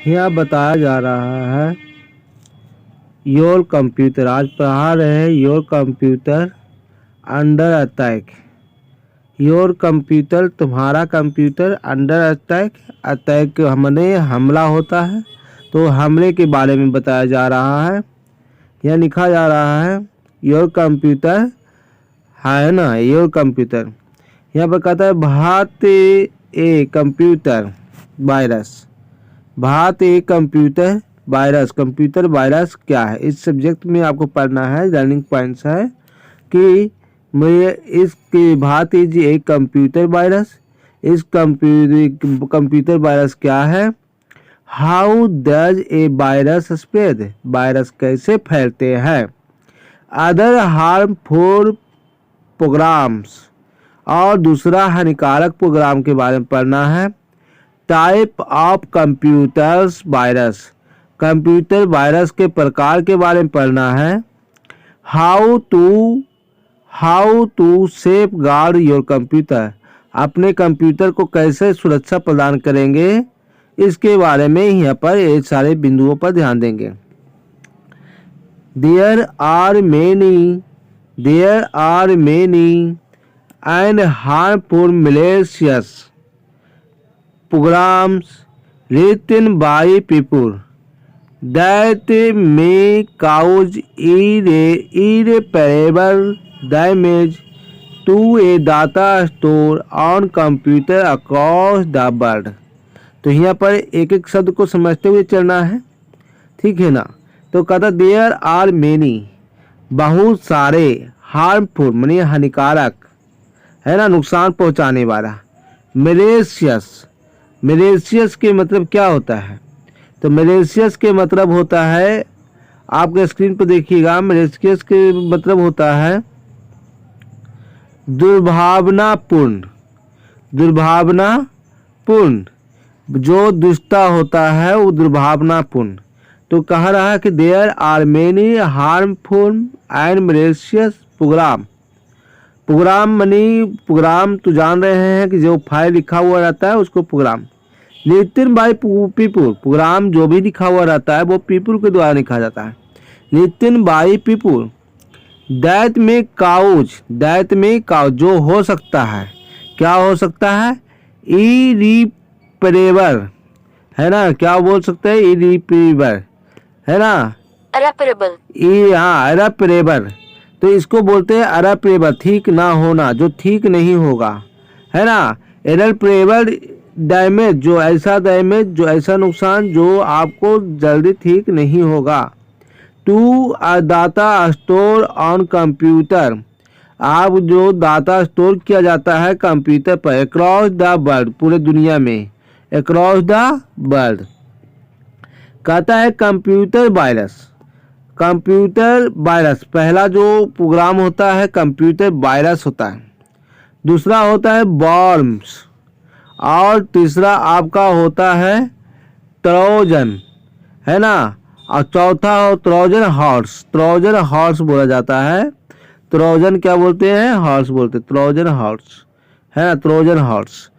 यहाँ बताया जा रहा है योर कंप्यूटर, आज पढ़ा रहे हैं your computer under attack. Your computer, तुम्हारा कंप्यूटर अंडर अटैक। अटैक हमने हमला होता है, तो हमले के बारे में बताया जा रहा है। यह लिखा जा रहा है योर कंप्यूटर है ना, योर कंप्यूटर। यहाँ पर कहता है भारत ए कंप्यूटर वायरस। भारत ए कंप्यूटर वायरस। कंप्यूटर वायरस क्या है, इस सब्जेक्ट में आपको पढ़ना है। लर्निंग पॉइंट्स है कि मैं इसके Bharat is a computer virus. इस कंप्यूटर वायरस क्या है। How does a virus spread, virus कैसे फैलते हैं। अदर हार्मफुल प्रोग्राम्स, और दूसरा हानिकारक प्रोग्राम के बारे में पढ़ना है। Type of computers virus, computer virus के प्रकार के बारे में पढ़ना है। How to safeguard your computer, अपने कंप्यूटर को कैसे सुरक्षा प्रदान करेंगे, इसके बारे में यहाँ पर ये सारे बिंदुओं पर ध्यान देंगे। There are many and harmful malicious programs written by people that may cause irreparable damage to a data store on computer across the world। तो यहाँ पर एक एक शब्द को समझते हुए चलना है, ठीक है ना। तो कहता देयर आर मेनी, बहुत सारे, हार्मफुल मानी हानिकारक है ना, नुकसान पहुंचाने वाला। मलेशियस के मतलब क्या होता है, तो मलेशियस के मतलब होता है, आपके स्क्रीन पर देखिएगा, मलेशियस के मतलब होता है दुर्भावनापूर्ण। जो दुष्टता होता है वो दुर्भावनापूर्ण। तो कह रहा है कि there are many harmful and malicious program मनी, प्रोग्राम तो जान रहे हैं कि जो फाइल लिखा हुआ रहता है उसको program. Written by people, program जो भी लिखा हुआ रहता है वो पीपुल के द्वारा लिखा जाता है। रिटन बाय पीपुल दैट में काउज, जो हो सकता है, क्या हो सकता है, इरिपेरेबल है ना, क्या बोल सकते हैं, इरिपेरेबल है ना, इरेपरेबल। तो इसको बोलते हैं इरेपरेबल, ठीक ना होना, जो ठीक नहीं होगा, है ना। इरेपरेबल डैमेज, जो ऐसा नुकसान जो आपको जल्दी ठीक नहीं होगा। To a data store on computer, आप जो डाटा स्टोर किया जाता है कंप्यूटर पर, अक्रॉस द वर्ल्ड, पूरे दुनिया में, अक्रॉस द वर्ल्ड। कहता है कंप्यूटर वायरस, पहला जो प्रोग्राम होता है कंप्यूटर वायरस होता है, दूसरा होता है वर्म्स, और तीसरा आपका होता है ट्रोजन, है ना, और चौथा हो ट्रोजन हॉर्स बोला जाता है। ट्रोजन क्या बोलते हैं, हॉर्स बोलते हैं, ट्रोजन हॉर्स है ना, ट्रोजन हॉर्स।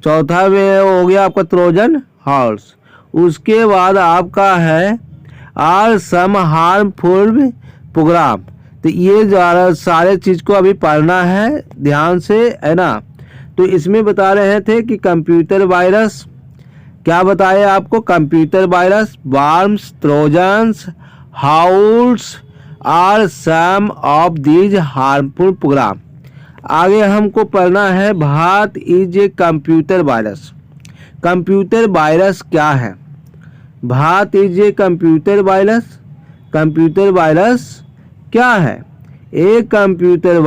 चौथा में हो गया आपका ट्रोजन हॉर्स। उसके बाद आपका है आर सम हार्मफुल प्रोग्राम। तो ये सारे चीज़ को अभी पढ़ना है ध्यान से, है ना। तो इसमें बता रहे थे कि कंप्यूटर वायरस, क्या बताए आपको, computer virus, worms, trojans, howls are some of these harmful program. आगे हमको पढ़ना है भारत is a computer virus. Computer virus क्या है, भारत is a computer virus. Computer virus क्या है, a computer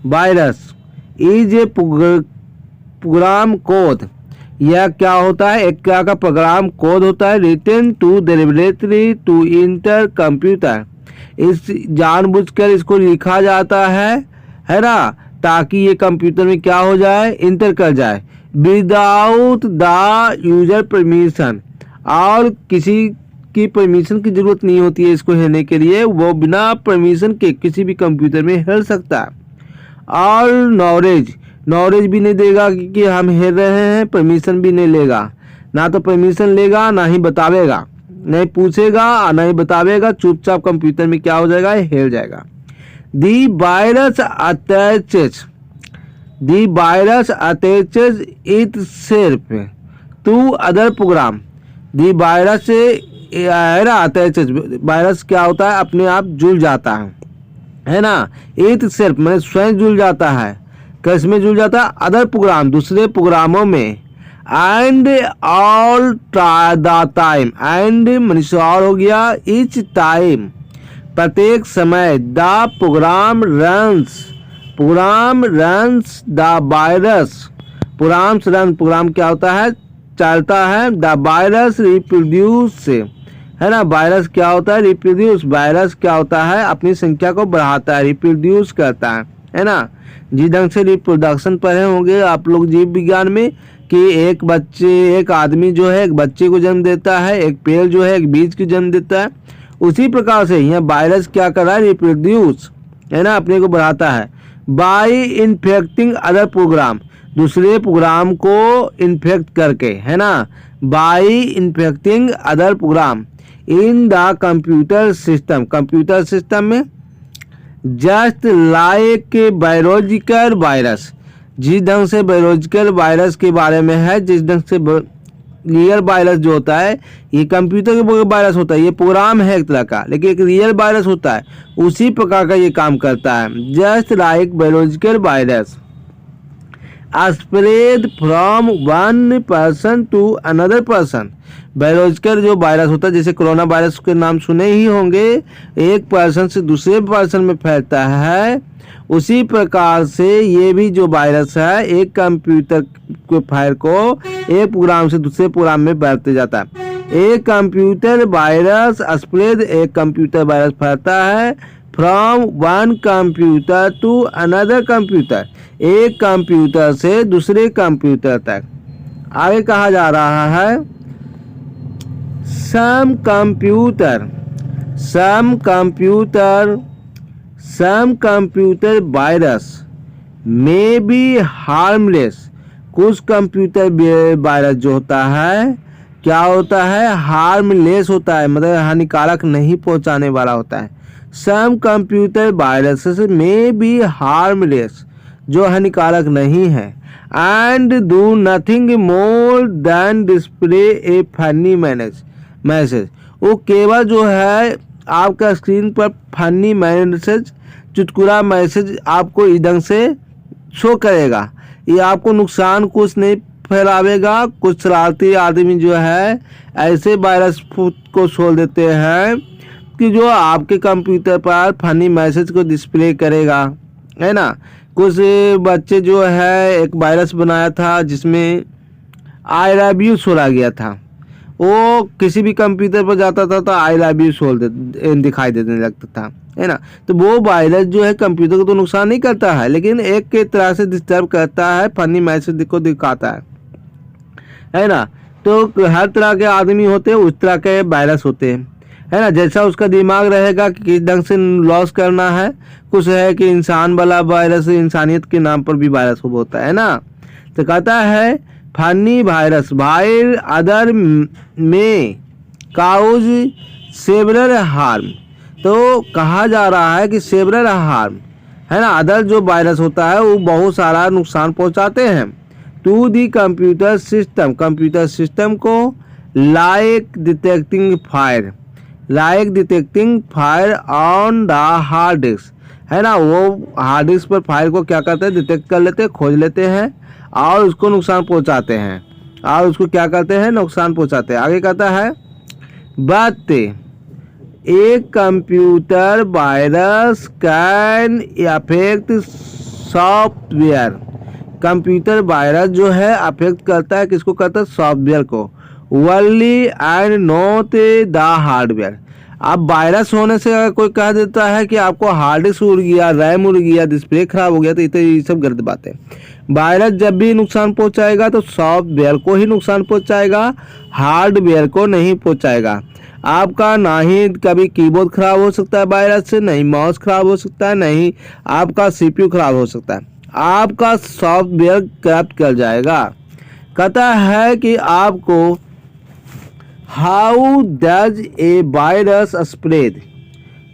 virus is a program code. यह क्या होता है, एक क्या का प्रोग्राम कोड होता है, written to deliberately to enter computer. इस जानबूझकर इसको लिखा जाता है ना, ताकि ये कंप्यूटर में क्या हो जाए, इंटर कर जाए, विदाउट द यूजर परमिशन, और किसी की परमिशन की जरूरत नहीं होती है इसको हेलने के लिए, वो बिना परमिशन के किसी भी कंप्यूटर में हेल सकता है। और नॉलेज भी नहीं देगा कि हम हेर रहे हैं, परमिशन भी नहीं लेगा, ना तो परमिशन लेगा ना ही बतावेगा, नहीं पूछेगा और नहीं बतावेगा, चुपचाप कंप्यूटर में क्या हो जाएगा, हेर जाएगा। The virus attaches itself to other program. The virus attaches, virus क्या होता है, अपने आप जुड़ जाता है ना। itself मैंने स्वयं जुड़ जाता है, किस में जुड़ जाता है, अदर प्रोग्राम, दूसरे प्रोग्रामों में। And all the time, and मनुष्य और हो गया, ईच टाइम प्रत्येक समय, the program runs the virus, program क्या होता है, चलता है। द वायरस रिप्रोड्यूस, है ना, वायरस क्या होता है, रिप्रोड्यूस, वायरस क्या होता है, अपनी संख्या को बढ़ाता है, रिप्रोड्यूस करता है ना। जिस ढंग से रिप्रोडक्शन पढ़े होंगे आप लोग जीव विज्ञान में कि एक आदमी जो है एक बच्चे को जन्म देता है, एक पेड़ जो है एक बीज को जन्म देता है, उसी प्रकार से यहाँ वायरस क्या कर रहा है, रिप्रोड्यूस, है ना, अपने को बढ़ाता है। बाय इन्फेक्टिंग अदर प्रोग्राम, दूसरे प्रोग्राम को इन्फेक्ट करके, है ना, by infecting other program in the computer system में। जस्ट लाइक बायोलॉजिकल वायरस, जिस ढंग से बायोलॉजिकल वायरस के बारे में है, जिस ढंग से रियल वायरस जो होता है, ये कंप्यूटर के वायरस होता है, ये प्रोग्राम है एक तरह का, लेकिन एक रियल वायरस होता है, उसी प्रकार का ये काम करता है। Just like biological virus spread from one person to another person. Biological जो वायरस होता है, जैसे कोरोना वायरस के नाम सुने ही होंगे, एक पर्सन से दूसरे पर्सन में फैलता है, उसी प्रकार से ये भी जो वायरस है एक कंप्यूटर के फाइल को एक प्रोग्राम से दूसरे प्रोग्राम में बढ़ते जाता है। एक कंप्यूटर वायरस स्प्रेड, एक कंप्यूटर वायरस फैलता है from one computer to another computer, एक कंप्यूटर से दूसरे कंप्यूटर तक। आगे कहा जा रहा है some computer virus may be harmless. कुछ कंप्यूटर वायरस जो होता है क्या होता है, हार्मलेस होता है, मतलब हानिकारक नहीं पहुंचाने वाला होता है। सम कंप्यूटर वायरसेस में बी हार्मलेस, जो हानिकारक नहीं है। And do nothing more than display A funny message, वो केवल जो है आपका स्क्रीन पर फनी मैसेज, चुटकुला मैसेज आपको इस ढंग से शो करेगा, ये आपको नुकसान कुछ नहीं फैलावेगा। कुछ शरारती आदमी जो है ऐसे वायरस को छोड़ देते हैं कि जो आपके कंप्यूटर पर फनी मैसेज को डिस्प्ले करेगा, है ना। कुछ बच्चे जो है एक वायरस बनाया था जिसमें आई लव यू छोड़ा गया था, वो किसी भी कंप्यूटर पर जाता था तो आई लव यू दिखाई देने लगता था, है ना। तो वो वायरस जो है कंप्यूटर को तो नुकसान नहीं करता है, लेकिन एक के तरह से डिस्टर्ब करता है, फनी मैसेज को दिखाता है ना। तो हर तरह के आदमी होते हैं, उस तरह के वायरस होते हैं, है ना। जैसा उसका दिमाग रहेगा कि किस ढंग से लॉस करना है। कुछ है कि इंसान वाला वायरस, इंसानियत के नाम पर भी वायरस होता है ना। तो कहता है फनी वायरस वाइल अदर में काउज सेवरल हार्म। तो कहा जा रहा है कि सेवरल हार्म, है ना, अदर जो वायरस होता है वो बहुत सारा नुकसान पहुंचाते हैं टू दी कंप्यूटर सिस्टम को। Like detecting fire on the hard disk, है ना। वो हार्ड डिस्क पर फायर को क्या करते हैं, डिटेक्ट कर लेते हैं, खोज लेते हैं और उसको नुकसान पहुंचाते हैं, और उसको क्या करते हैं, नुकसान पहुंचाते हैं। आगे कहता है बट एक computer virus can affect software. Computer virus जो है अफेक्ट करता है, किसको करता है, सॉफ्टवेयर को। Only and not the hardware. अब वायरस होने से अगर कोई कह देता है कि आपको हार्ड डिस्क उड़ गया, रैम उड़ गया, डिस्प्ले खराब हो गया, तो ये सब गलत बात है। वायरस जब भी नुकसान पहुंचाएगा तो सॉफ्टवेयर को ही नुकसान पहुंचाएगा, हार्डवेयर को नहीं पहुंचाएगा। आपका ना ही कभी कीबोर्ड खराब हो सकता है वायरस से, नहीं माउस खराब हो सकता है, नहीं आपका सीपीयू खराब हो सकता है। आपका सॉफ्टवेयर करप्ट कर जाएगा। कहता है कि आपको how does a virus spread,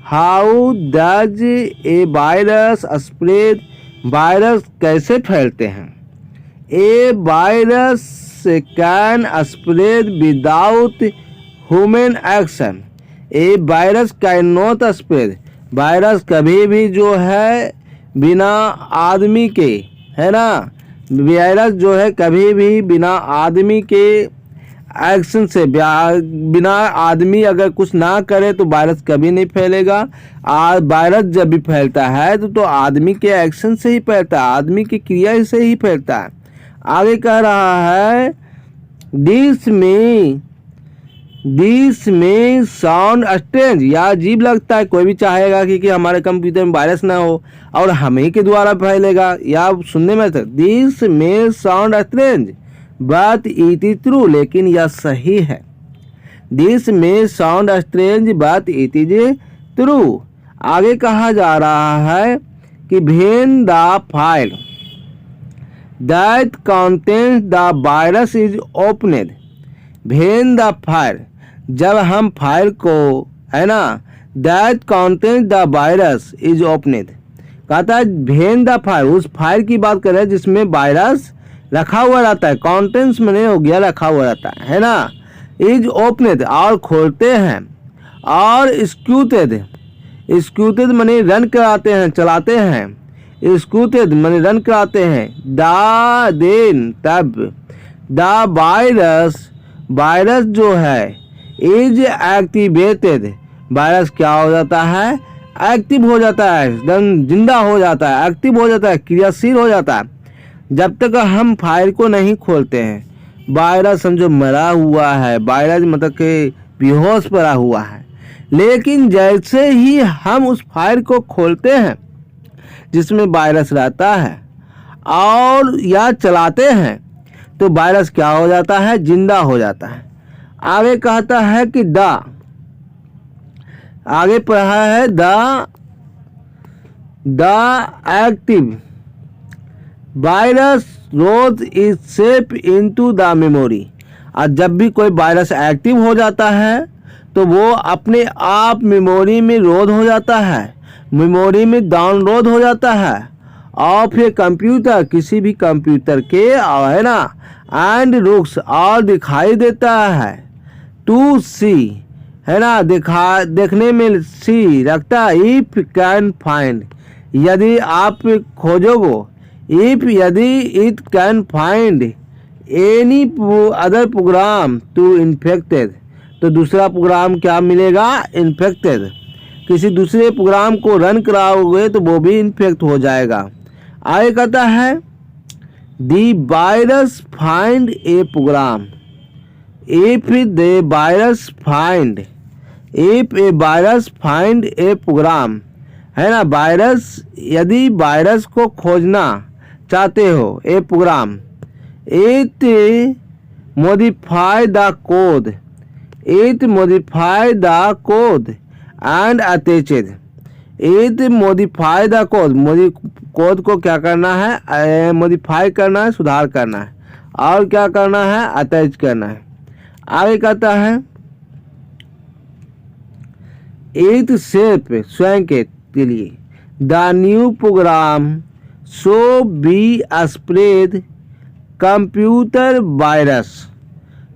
how does a virus spread, virus कैसे फैलते हैं। A virus can spread without human action, a virus can not spread, virus कभी भी जो है बिना आदमी के, है ना, वायरस जो है कभी भी बिना आदमी के एक्शन से, बिना आदमी अगर कुछ ना करे तो वायरस कभी नहीं फैलेगा। वायरस जब भी फैलता है तो आदमी के एक्शन से ही फैलता है, आदमी की क्रिया से ही फैलता है। आगे कह रहा है दिस में साउंड स्ट्रेंज, या अजीब लगता है, कोई भी चाहेगा कि हमारे कंप्यूटर में वायरस ना हो और हमें के द्वारा फैलेगा, या सुनने में this may sound strange but it is true, लेकिन यह सही है। This may sound strange but it is true. आगे कहा जा रहा है कि when the file that contains the virus is opened, when the file, जब हम फाइल को, है ना, that contains the virus is opened, कहता है व्हेन द फाइल, उस फाइल की बात कर रहे हैं जिसमें वायरस रखा हुआ रहता है, कंटेंट्स में हो गया रखा हुआ रहता है ना, इज ओपनेड, और खोलते हैं, और एक्यूटेड मने रन कराते हैं, चलाते हैं, एक्यूटेड मने रन कराते हैं, देन तब द वायरस जो है इज एक्टिवेटेड, वायरस क्या हो जाता है, एक्टिव हो जाता है, एकदम जिंदा हो जाता है, एक्टिव हो जाता है, क्रियाशील हो जाता है। जब तक हम फाइल को नहीं खोलते हैं वायरस समझो मरा हुआ है, वायरस मतलब कि बेहोश पड़ा हुआ है। लेकिन जैसे ही हम उस फाइल को खोलते हैं जिसमें वायरस रहता है और या चलाते हैं तो वायरस क्या हो जाता है, जिंदा हो जाता है। आगे कहता है कि आगे पढ़ा है the active virus rose is safe into the memory, और जब भी कोई वायरस एक्टिव हो जाता है तो वो अपने आप मेमोरी में लोड हो जाता है, मेमोरी में डाउनलोड हो जाता है, और फिर कंप्यूटर, किसी भी कंप्यूटर के, है ना, एंड लुक्स, और दिखाई देता है, टू सी, है ना, देखने में सी रखता है, इफ कैन फाइंड, यदि आप खोजोगे, इफ यदि it can find any other program to infected, तो दूसरा प्रोग्राम क्या मिलेगा, इन्फेक्टेड, किसी दूसरे प्रोग्राम को रन कराओगे तो वो भी इन्फेक्ट हो जाएगा। आगे कहता है the virus find a program, if a virus find a program, है ना, वायरस, यदि वायरस को खोजना चाहते हो, a program, it modify the code and attached, it modify the code को क्या करना है, मॉडिफाई करना है, सुधार करना है, और क्या करना है, अटैच करना है। आगे कहता है इट सेफ, स्वयं के लिए, the new program so be spread computer virus,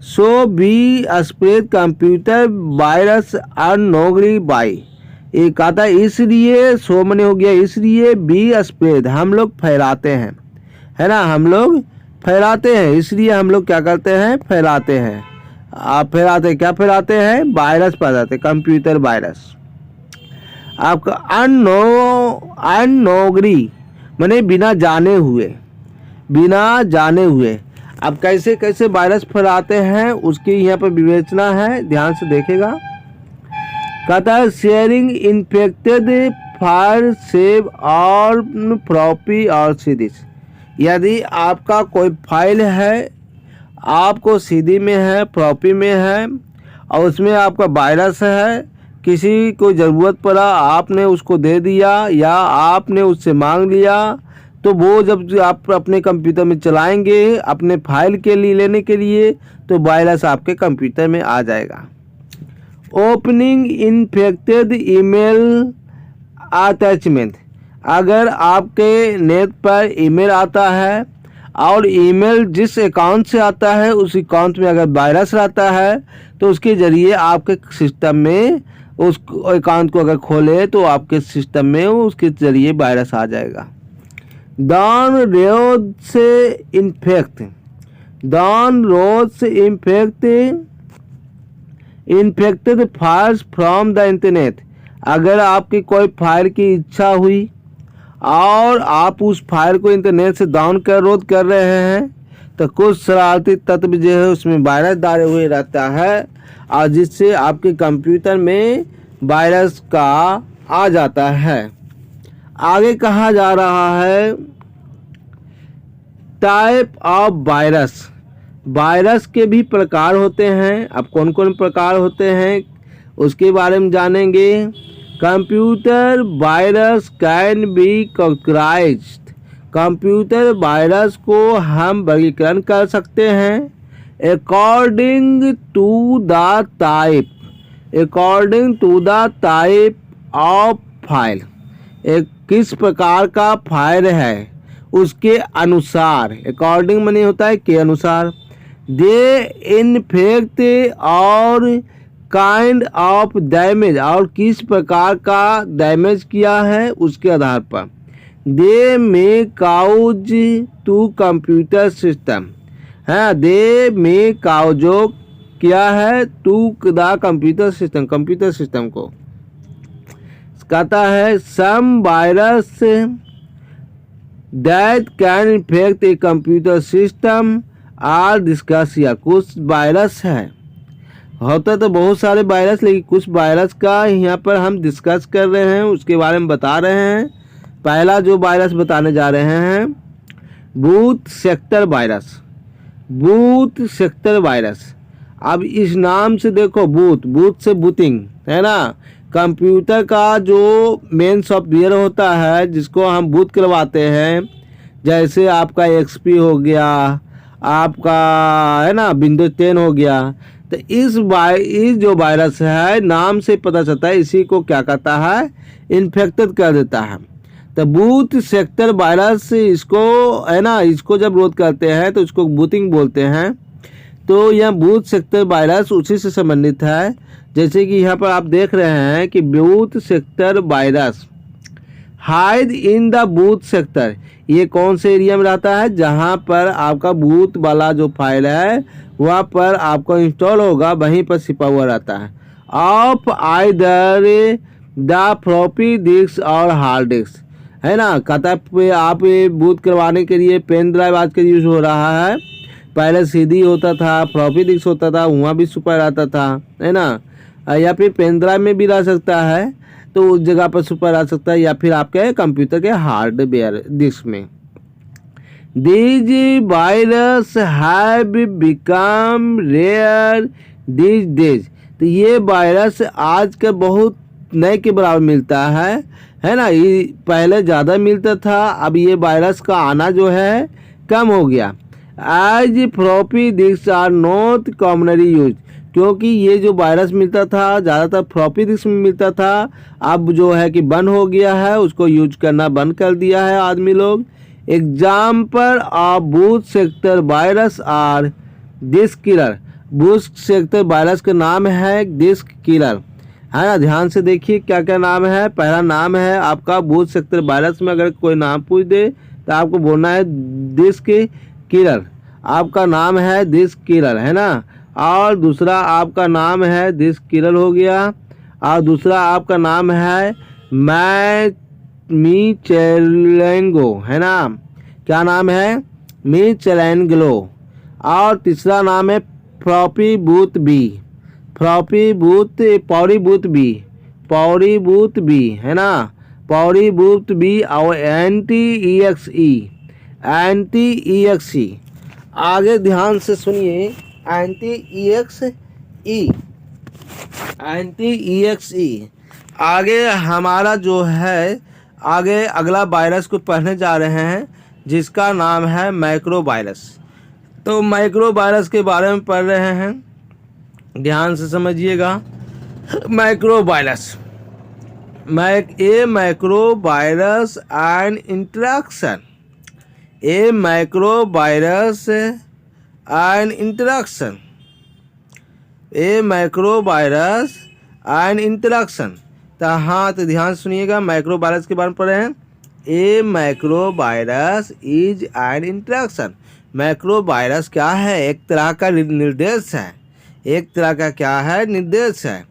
so be spread computer virus unknownly by, ये कहता है इसलिए, सो मने हो गया इसलिए, बी स्प्रेड हम लोग फैलाते हैं, है ना, हम लोग फैलाते हैं, इसलिए हम लोग क्या करते हैं, फैलाते हैं। आप फैलाते क्या फैलाते हैं, वायरस फैलाते, कंप्यूटर वायरस। आपका अननोनली माने बिना जाने हुए, अब कैसे कैसे वायरस फैलाते हैं उसकी यहाँ पर विवेचना है, ध्यान से देखेगा। कहता है शेयरिंग इन्फेक्टेड फायर सेव और फ्लॉपी और सीडीज, यदि आपका कोई फाइल है, आपको सीडी में है, फ्लॉपी में है, और उसमें आपका वायरस है, किसी को ज़रूरत पड़ा, आपने उसको दे दिया या आपने उससे मांग लिया, तो वो जब आप अपने कंप्यूटर में चलाएंगे अपने फाइल के लिए लेने के लिए, तो वायरस आपके कंप्यूटर में आ जाएगा। ओपनिंग इन्फेक्टेड ईमेल अटैचमेंट, अगर आपके नेट पर ईमेल आता है और ईमेल जिस अकाउंट से आता है उस अकाउंट में अगर वायरस रहता है तो उसके ज़रिए आपके सिस्टम में उस अकाउंट को अगर खोले तो आपके सिस्टम में उसके ज़रिए वायरस आ जाएगा। डाउन रोड से infected files from the internet, अगर आपकी कोई फाइल की इच्छा हुई और आप उस फाइल को इंटरनेट से डाउनलोड कर रहे हैं तो कुछ शरारती तत्व जो है उसमें वायरस डाले हुए रहता है और जिससे आपके कंप्यूटर में वायरस का आ जाता है। आगे कहा जा रहा है टाइप ऑफ वायरस, वायरस के भी प्रकार होते हैं। अब कौन कौन प्रकार होते हैं उसके बारे में जानेंगे। Computer virus can be categorised, computer virus को हम वर्गीकरण कर सकते हैं according to the type of file, एक किस प्रकार का फाइल है उसके अनुसार। अकॉर्डिंग माने होता है के अनुसार। दे इन्फेक्ट और काइंड ऑफ डैमेज, और किस प्रकार का डैमेज किया है उसके आधार पर। दे मे काउज टू कंप्यूटर सिस्टम, हाँ दे मे काउजो किया है टू द कंप्यूटर सिस्टम को। कहता है some virus that can infect a computer system are discuss here, कुछ वायरस है, होता तो बहुत सारे वायरस लेकिन कुछ वायरस का यहाँ पर हम डिस्कस कर रहे हैं, उसके बारे में बता रहे हैं। पहला जो वायरस बताने जा रहे हैं बूट सेक्टर वायरस। अब इस नाम से देखो, बूट से बूटिंग है ना, कंप्यूटर का जो मेन सॉफ्टवेयर होता है जिसको हम बूट करवाते हैं, जैसे आपका एक्सपी हो गया, आपका है ना विंडोज 10 हो गया, तो इस जो वायरस है नाम से पता चलता है इसी को क्या कहता है, इन्फेक्टेड कर देता है। तो बूट सेक्टर वायरस इसको है ना, इसको जब रोध करते हैं तो इसको बूटिंग बोलते हैं। तो यह बूट सेक्टर वायरस उसी से संबंधित है। जैसे कि यहाँ पर आप देख रहे हैं कि boot sector virus hide in the boot sector, ये कौन से एरिया में रहता है, जहाँ पर आपका बूट वाला जो फाइल है वहाँ पर आपको इंस्टॉल होगा, वहीं पर छिपा हुआ रहता है। Of either the floppy disk और हार्ड डिस्क, है ना, कहता है आप बूट करवाने के लिए पेन ड्राइव आजकल यूज हो रहा है, पहले सीडी होता था, फ्लॉपी डिस्क होता था, वहाँ भी छुपा रहता था, है ना, या फिर पेन ड्राइव में भी रह सकता है तो उस जगह पर छुपा रह सकता है, या फिर आपके कंप्यूटर के हार्डवेयर डिस्क में। These virus have become rare these days, तो ये वायरस आज के बहुत नए के बराबर मिलता है ना, ये पहले ज़्यादा मिलता था, अब ये वायरस का आना जो है कम हो गया। As floppy disk are not commonly use, क्योंकि ये जो वायरस मिलता था ज़्यादातर फ्लॉपी डिस्क में मिलता था, अब जो है कि बंद हो गया है, उसको यूज करना बंद कर दिया है आदमी लोग। Example of boot sector virus are disk killer, boot sector virus का नाम है डिस्क किलर, है ना, ध्यान से देखिए क्या क्या नाम है। पहला नाम है आपका बूट सेक्टर वायरस में अगर कोई नाम पूछ दे तो आपको बोलना है डिस्क किलर, आपका नाम है डिस्क किलर, है ना। और दूसरा आपका नाम है डिस्क किलर हो गया, और दूसरा आपका नाम है मिचेलेंगो, है ना, क्या नाम है, मिचेलेंगलो। और तीसरा नाम है फ्लॉपी बूट बी, पौड़ी बूट बी, है ना, पौड़ी बूट बी। और एंटी EXE, आगे ध्यान से सुनिए, एंटी EXE आगे हमारा जो है आगे अगला वायरस को पढ़ने जा रहे हैं जिसका नाम है माइक्रो वायरस। तो माइक्रो वायरस के बारे में पढ़ रहे हैं, ध्यान से समझिएगा। Micro virus, A micro virus and interaction, A micro virus and interaction, A micro virus and interaction. तो हाँ, तो ध्यान सुनिएगा, माइक्रो वायरस के बारे में पढ़ रहे हैं। A micro virus is an interaction. Micro virus क्या है? एक तरह का निर्देश है, एक तरह का क्या है? निर्देश है।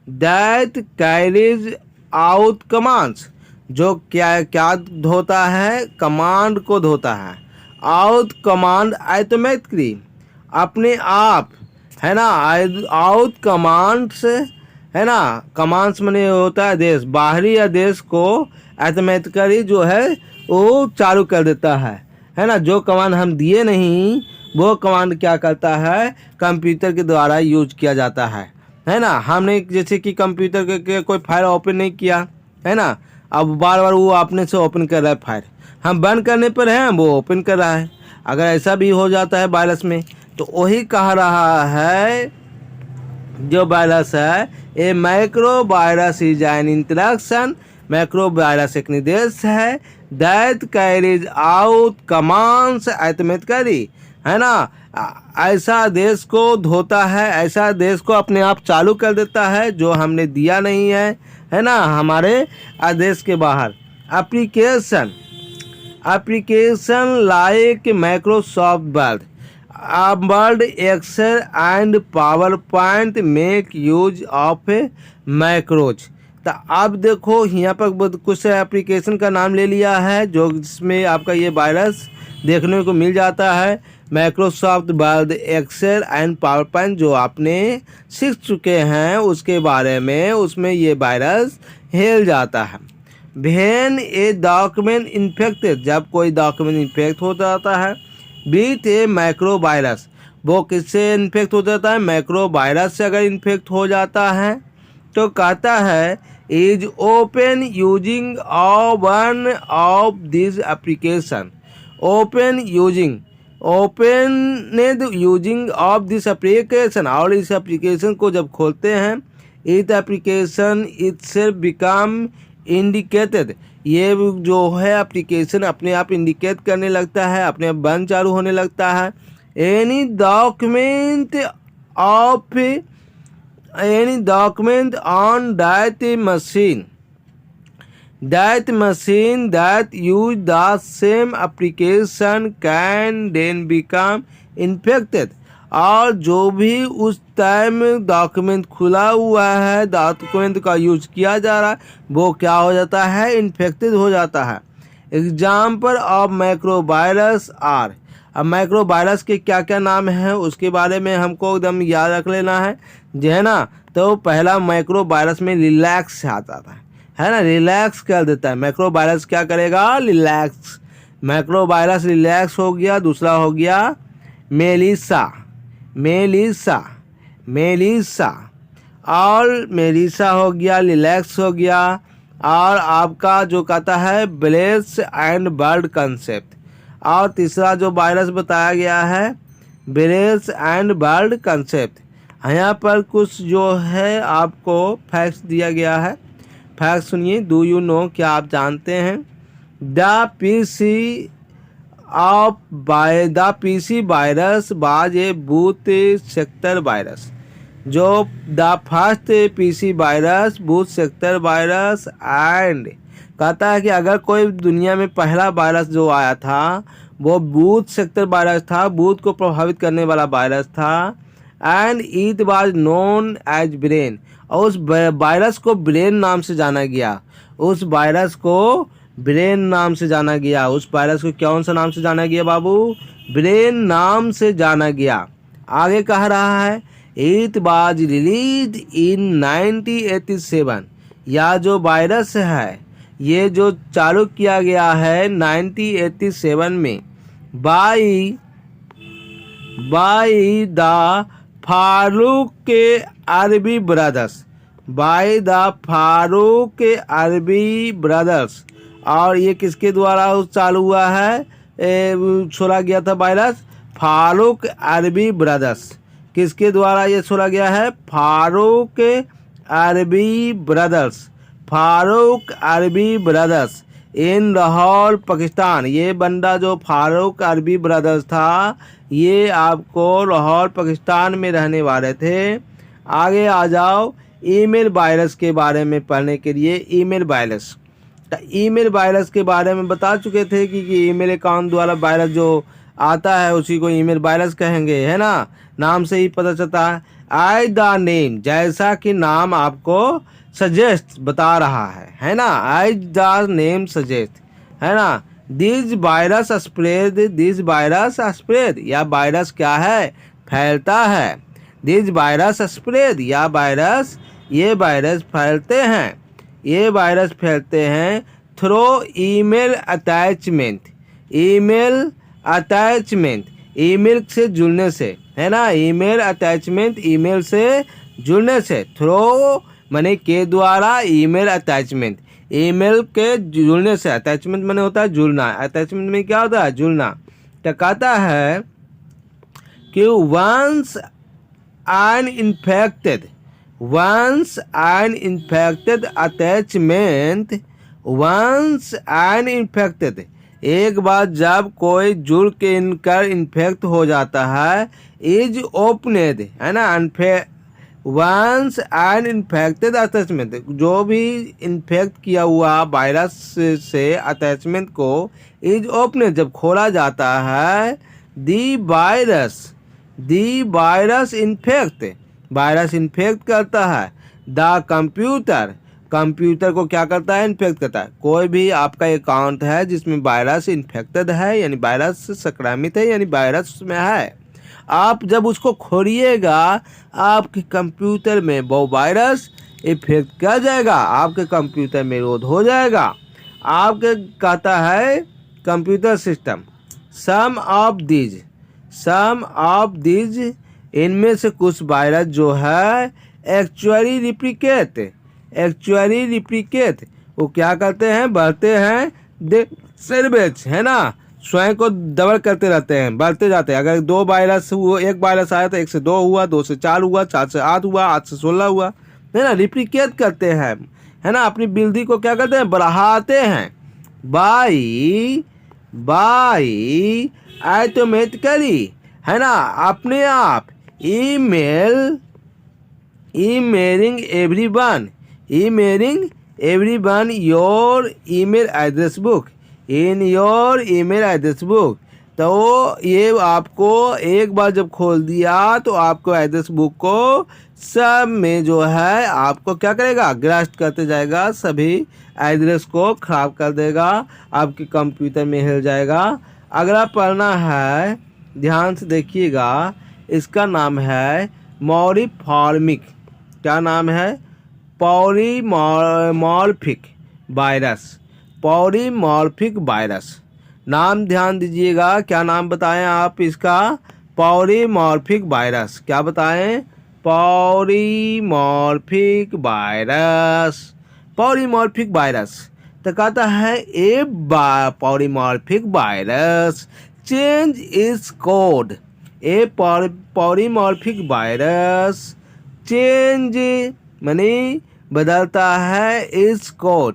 दैट कैरीज आउट कमांड्स, जो क्या क्या धोता है? कमांड को धोता है। आउट कमांड ऑटोमेटिकली, अपने आप, है ना। आउट कमांड्स, है ना। कमांड्स माने होता है आदेश, बाहरी आदेश को ऑटोमेटिकली जो है वो चालू कर देता है ना। जो कमांड हम दिए नहीं वो कमांड क्या करता है? कंप्यूटर के द्वारा यूज किया जाता है ना। हमने जैसे कि कंप्यूटर के कोई फाइल ओपन नहीं किया, है ना, अब बार बार वो अपने से ओपन कर रहा है फाइल, हम बंद करने पर हैं वो ओपन कर रहा है। अगर ऐसा भी हो जाता है वायरस में, तो वही कह रहा है जो वायरस है, a micro virus is an interaction. Micro virus एक निर्देश है। That carries out commands automatically, है ना। ऐसा आदेश को धोता है, ऐसा आदेश को अपने आप चालू कर देता है जो हमने दिया नहीं है ना, हमारे आदेश के बाहर। Application, application like Microsoft Word, Word, Excel and PowerPoint make use of macros. तो अब देखो यहाँ पर कुछ एप्लीकेशन का नाम ले लिया है जो जिसमें आपका ये वायरस देखने को मिल जाता है। Microsoft Word, Excel and PowerPoint जो आपने सीख चुके हैं उसके बारे में, उसमें ये वायरस हेल जाता है। व्हेन ए डॉक्यूमेंट इन्फेक्टेड, जब कोई डॉक्यूमेंट इन्फेक्ट हो जाता है विथ ए माइक्रो वायरस, वो किससे इन्फेक्ट हो जाता है? माइक्रो वायरस से अगर इन्फेक्ट हो जाता है तो कहता है is open using one of this application. Open using, open using of this application, और इस एप्लीकेशन को जब खोलते हैं, इस एप्लीकेशन इटसेल्फ बिकम इंडिकेटेड, ये जो है एप्लीकेशन अपने आप इंडिकेट करने लगता है, अपने आप बंद चालू होने लगता है। Any document of, any document on that machine, that machine that use the same application can then become infected। और जो भी उस टाइम डॉक्यूमेंट खुला हुआ है, डॉक्यूमेंट का यूज किया जा रहा है, वो क्या हो जाता है? इन्फेक्टेड हो जाता है। Example of micro virus are, अब माइक्रो वायरस के क्या क्या नाम हैं उसके बारे में हमको एकदम याद रख लेना है, जो है ना। तो पहला माइक्रो वायरस में रिलैक्स आता है ना, रिलैक्स कर देता है। माइक्रो वायरस क्या करेगा? रिलैक्स, माइक्रो वायरस रिलैक्स हो गया। दूसरा हो गया मेलिसा, मेलिसा, मेलिसा, और मेलिसा हो गया, रिलैक्स हो गया। और आपका जो कहता है ब्लेस एंड बर्ड कंसेप्ट, और तीसरा जो वायरस बताया गया है ब्लेस एंड बर्ड कंसेप्ट। यहाँ पर कुछ जो है आपको फैक्ट्स दिया गया है, फैक्ट सुनिए। डू यू नो, क्या आप जानते हैं? The PC of the PC virus was a booth sector virus, जो the first PC virus booth sector virus and, कहता है कि अगर कोई दुनिया में पहला वायरस जो आया था वो बूथ सेक्टर वायरस था, बूथ को प्रभावित करने वाला वायरस था। And it was known as Brain, और उस वायरस को ब्रेन नाम से जाना गया, उस वायरस को ब्रेन नाम से जाना गया। उस वायरस को कौन सा नाम से जाना गया बाबू? ब्रेन नाम से जाना गया। आगे कह रहा है इट वाज रिलीज इन 1987, या जो वायरस है ये जो चालू किया गया है 1987 में बाई द फारूक के अरबी ब्रदर्स, बाय द फारूक के अरबी ब्रदर्स। और ये किसके द्वारा चालू हुआ है, छोड़ा गया था वायरस? फारूक अरबी ब्रदर्स। किसके द्वारा ये छोड़ा गया है? फारूक अरबी ब्रदर्स। फारूक अरबी ब्रदर्स इन लाहौर पाकिस्तान। ये बंदा जो फारूक अरबी ब्रदर्स था, ये आपको लाहौर पाकिस्तान में रहने वाले थे। आगे आ जाओ ईमेल वायरस के बारे में पढ़ने के लिए। ईमेल वायरस, तो ईमेल वायरस के बारे में बता चुके थे कि ईमेल अकाउंट द्वारा वायरस जो आता है उसी को ईमेल वायरस कहेंगे, है ना। नाम से ही पता चलता है। आई द नेम, जैसा कि नाम आपको सजेस्ट बता रहा है ना। आई द नेम सजेस्ट, है ना। This virus spread, this virus spread, या वायरस क्या है? फैलता है। दिस वायरस स्प्रेड, या वायरस, ये वायरस फैलते हैं, ये वायरस फैलते हैं through email attachment. Email attachment, email से जुड़ने से, है ना। ईमेल अटैचमेंट, ईमेल से जुड़ने से। थ्रू माने के द्वारा, ईमेल अटैचमेंट, ईमेल के जुड़ने से। अटैचमेंट माने होता है जुड़ना। अटैचमेंट में क्या होता है? जुड़ना। तो कहता है कि once an infected, once an infected attachment, once an infected, एक बार जब कोई जुड़ के इनकर इन्फेक्ट हो जाता है, इज ओपनेड, है ना। वंस एन इन्फेक्टेड अटैचमेंट, जो भी इन्फेक्ट किया हुआ वायरस से अटैचमेंट को, इज ओपनेड, जब खोला जाता है, the virus infect, virus infect करता है। द कंप्यूटर, कंप्यूटर को क्या करता है? इन्फेक्ट करता है। कोई भी आपका अकाउंट है जिसमें वायरस इन्फेक्टेड है, यानी वायरस संक्रामित है, यानी वायरस उसमें है, आप जब उसको खोलिएगा, आपके कंप्यूटर में वो वायरस इफेक्ट कर जाएगा, आपके कंप्यूटर में रोध हो जाएगा। आपके कहता है computer system, some of these, इनमें से कुछ वायरस जो है एक्चुअली रिप्लिकेट, वो क्या करते हैं? बढ़ते हैं, सर्वेच, है ना, स्वयं को डबल करते रहते हैं, बढ़ते जाते हैं। अगर दो वायरस हुआ, एक वायरस आया तो 1 से 2 हुआ, 2 से 4 हुआ, 4 से 8 हुआ, 8 से 16 हुआ, है ना। रिप्लिकेट करते हैं, है ना, अपनी वृद्धि को क्या करते हैं? बढ़ाते हैं। बाई ऑटोमेटिकली, है ना, अपने आप। emailing everyone your email address book, in your email address book। तो ये आपको एक बार जब खोल दिया तो आपको एड्रेस बुक को सब में जो है आपको क्या करेगा? ग्रस्त करते जाएगा, सभी एड्रेस को खराब कर देगा, आपके कंप्यूटर में हिल जाएगा। अगला पढ़ना है, ध्यान से देखिएगा, इसका नाम है मॉर्फिक। क्या नाम है? Polymorphic virus. पॉलीमॉर्फिक वायरस, नाम ध्यान दीजिएगा। क्या नाम बताएं आप इसका? Polymorphic virus. क्या बताएं? Polymorphic virus. पॉलीमॉर्फिक वायरस तो कहता है a polymorphic virus change its code. A polymorphic virus change माने बदलता है इस कोड,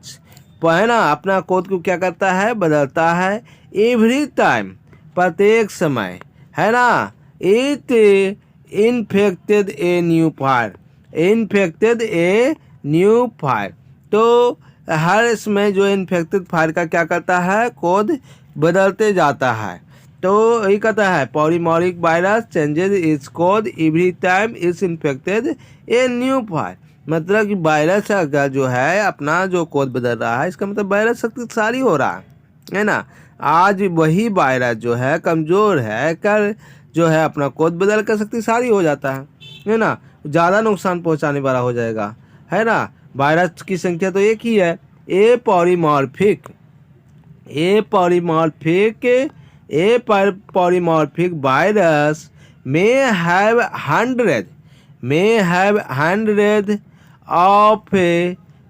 है ना, अपना कोड को क्या करता है? बदलता है। एवरी टाइम, प्रत्येक समय, है ना। It infected a new file, infected a new file, तो हर समय जो इन्फेक्टेड फाइल का क्या करता है? कोड बदलते जाता है। तो यही कहता है polymorphic virus changes it's code every time it's infected a new file. मतलब कि वायरस का जो है अपना जो कोड बदल रहा है, इसका मतलब वायरस शक्तिशाली हो रहा है ना। आज वही वायरस जो है कमज़ोर है, कल जो है अपना कोड बदल कर शक्तिशाली हो जाता है ना, ज़्यादा नुकसान पहुंचाने वाला हो जाएगा, है ना। वायरस की संख्या तो एक ही है। A polymorphic virus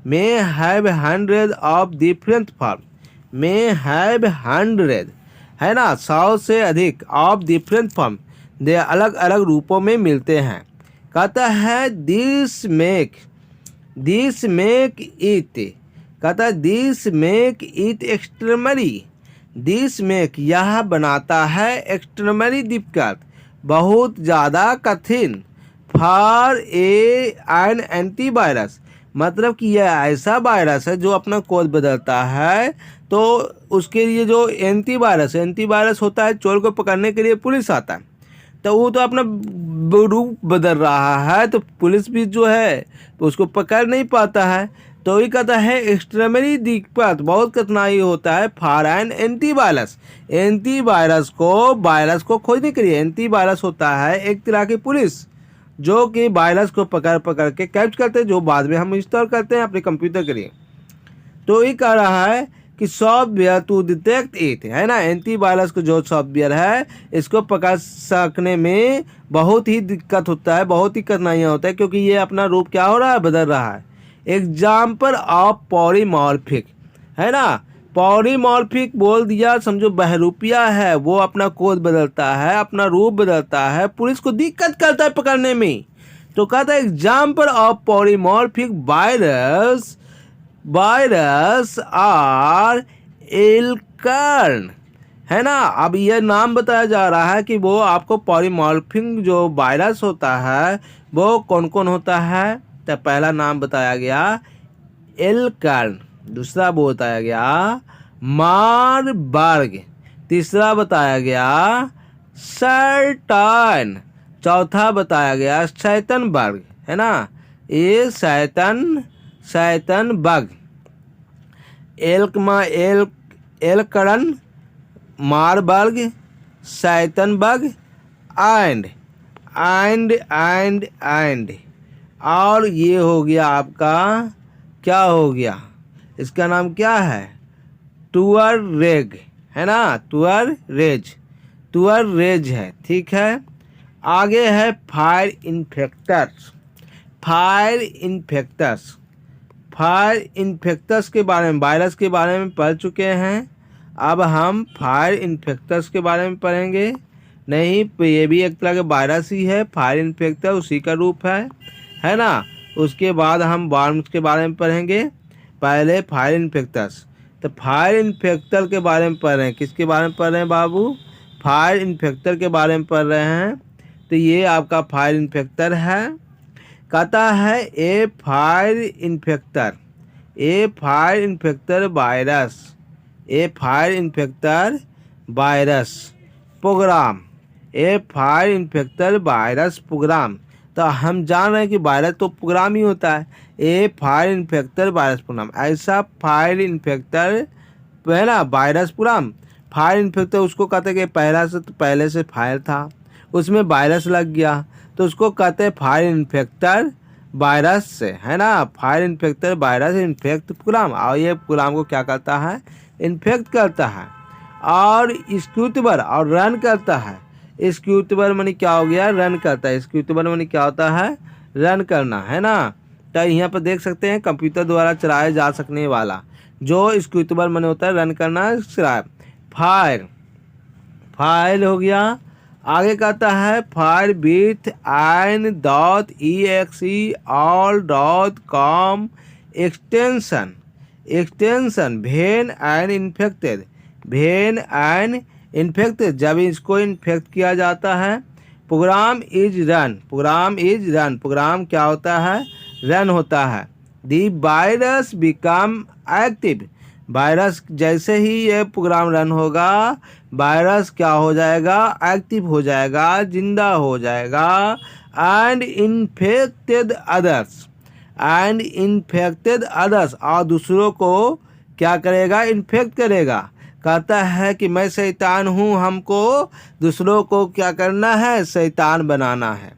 may have hundred of different forms, may have 100, है ना, 100 से अधिक ऑफ डिफरेंट फॉर्म, दे अलग अलग रूपों में मिलते हैं। कहता है दिस मेक इट, कहता है this make it extremely, this make यह बनाता है एक्सट्रीमली डिफिकल्ट, बहुत ज़्यादा कठिन, फॉर एन एंटीवायरस, मतलब कि यह ऐसा वायरस है जो अपना कोड बदलता है। तो उसके लिए जो एंटीवायरस होता है, चोर को पकड़ने के लिए पुलिस आता है, तो वो तो अपना रूप बदल रहा है, तो पुलिस भी जो है तो उसको पकड़ नहीं पाता है। तो ये कहता है एक्सट्रीमली दिक्कत, बहुत कठिनाई होता है, फॉर एन एंटीवायरस को खोजने के लिए। एंटीवायरस होता है एक तरह की पुलिस जो कि वायरस को पकड़ के कैप्चर करते हैं, जो बाद में हम इंस्टॉल करते हैं अपने कंप्यूटर के लिए। तो ये कह रहा है कि सॉफ्टवेयर टू डिटेक्ट इट, है ना, एंटीवायरस को जो सॉफ्टवेयर है इसको पकड़ सकने में बहुत ही दिक्कत होता है, बहुत ही कठिनाइयाँ होता है, क्योंकि ये अपना रूप क्या हो रहा है, बदल रहा है। एग्जाम्पल ऑफ पॉलीमॉर्फिक, है ना, पॉलीमॉर्फिक बोल दिया, समझो बहरूपिया है, वो अपना कोड बदलता है, अपना रूप बदलता है, पुलिस को दिक्कत करता है पकड़ने में। तो कहता है example of polymorphic virus are Elkern, है ना। अब यह नाम बताया जा रहा है कि वो आपको पॉलीमॉर्फिक जो वायरस होता है वो कौन कौन होता है। तो पहला नाम बताया गया एल्कर्न, दूसरा बताया गया मारबर्ग, तीसरा बताया गया सर्टन, चौथा बताया गया शैतनबर्ग, है ना, ये शैतनबर्ग, एल्कर्न, मारबर्ग, शैतनबर्ग एंड और ये हो गया आपका, क्या हो गया, इसका नाम क्या है, टुअरेग, है ना, टुअरेज है, ठीक है। आगे है फायर इन्फेक्टस के बारे में, वायरस के बारे में पढ़ चुके हैं। अब हम फायर इन्फेक्टस के बारे में पढ़ेंगे। नहीं, ये भी एक तरह का वायरस ही है, फायर इन्फेक्टर उसी का रूप है ना। उसके बाद हम वार्म्स के बारे में पढ़ेंगे, पहले फायर इन्फेक्टस। तो फायर इन्फेक्टर के बारे में पढ़ रहे हैं, किसके बारे में पढ़ रहे हैं बाबू, फायर इन्फेक्टर के बारे में पढ़ रहे हैं। तो ये आपका फायर इन्फेक्टर है। कहता है ए फायर इन्फेक्टर वायरस प्रोग्राम, तो हम जान रहे हैं कि वायरस तो प्रोग्राम ही होता है। ए फायर इन्फेक्टर वायरस प्रोग्राम, ऐसा फायर इन्फेक्टर है ना, वायरस प्रोग्राम। फायर इन्फेक्टर उसको कहते हैं कि पहले से फायर था, उसमें वायरस लग गया, तो उसको कहते हैं फायर इन्फेक्टर वायरस से, है ना, file infector virus infect program. और ये प्रोग्राम को क्या करता है, इन्फेक्ट करता है और एक्जीक्यूटेबल और रन करता है। एक्जीक्यूटेबल मानी क्या हो गया, रन करता है। एक्जीक्यूटेबल मानी क्या होता है, रन करना, है ना। तो यहाँ पर देख सकते हैं कंप्यूटर द्वारा चलाया जा सकने वाला जो एक्जीक्यूटेबल माने होता है रन करना, फाइल हो गया। आगे कहता है fire with .exe all.com extension when and infected, जब इसको इन्फेक्ट किया जाता है। प्रोग्राम इज रन, प्रोग्राम क्या होता है, रन होता है। The virus become active, virus जैसे ही ये प्रोग्राम रन होगा, वायरस क्या हो जाएगा, एक्टिव हो जाएगा, जिंदा हो जाएगा। एंड इन्फेक्टेड अदर्स, और दूसरों को क्या करेगा, इन्फेक्ट करेगा। कहता है कि मैं शैतान हूँ, हमको दूसरों को क्या करना है, शैतान बनाना है।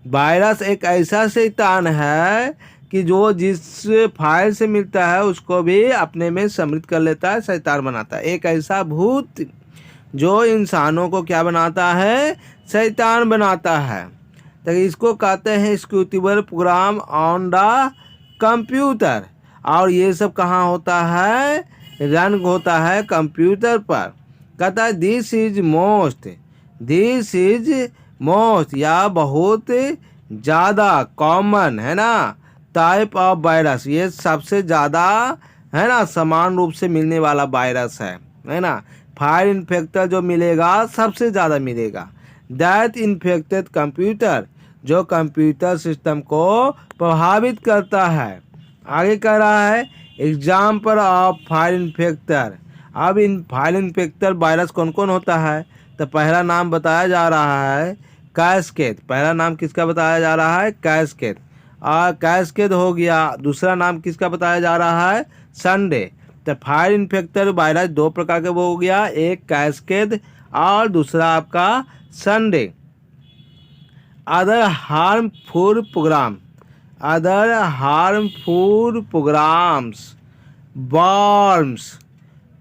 वायरस एक ऐसा शैतान है कि जो जिस फाइल से मिलता है उसको भी अपने में सम्मिलित कर लेता है, शैतान बनाता है। एक ऐसा भूत जो इंसानों को क्या बनाता है, शैतान बनाता है। तो इसको कहते हैं executable program on the computer. और ये सब कहाँ होता है, रन होता है कंप्यूटर पर। कहता है दिस इज मोस्ट या बहुत ज़्यादा कॉमन, है ना, टाइप ऑफ वायरस, ये सबसे ज़्यादा, है ना, समान रूप से मिलने वाला वायरस है ना। फायर इन्फेक्टर जो मिलेगा सबसे ज़्यादा मिलेगा। दैट इन्फेक्टेड कंप्यूटर, जो कंप्यूटर सिस्टम को प्रभावित करता है। आगे कह रहा है एग्जाम्पल ऑफ फायर इन्फेक्टर। अब इन फायर इन्फेक्टर वायरस कौन कौन होता है, तो पहला नाम बताया जा रहा है कैस्केड। पहला नाम किसका बताया जा रहा है, कैस्केड। कैस्केड हो गया। दूसरा नाम किसका बताया जा रहा है, संडे। तो फायर इन्फेक्टर वायरस दो प्रकार के वो हो गया, एक कैस्केड और दूसरा आपका संडे। अदर हार्मफुल प्रोग्राम्स बॉर्म्स,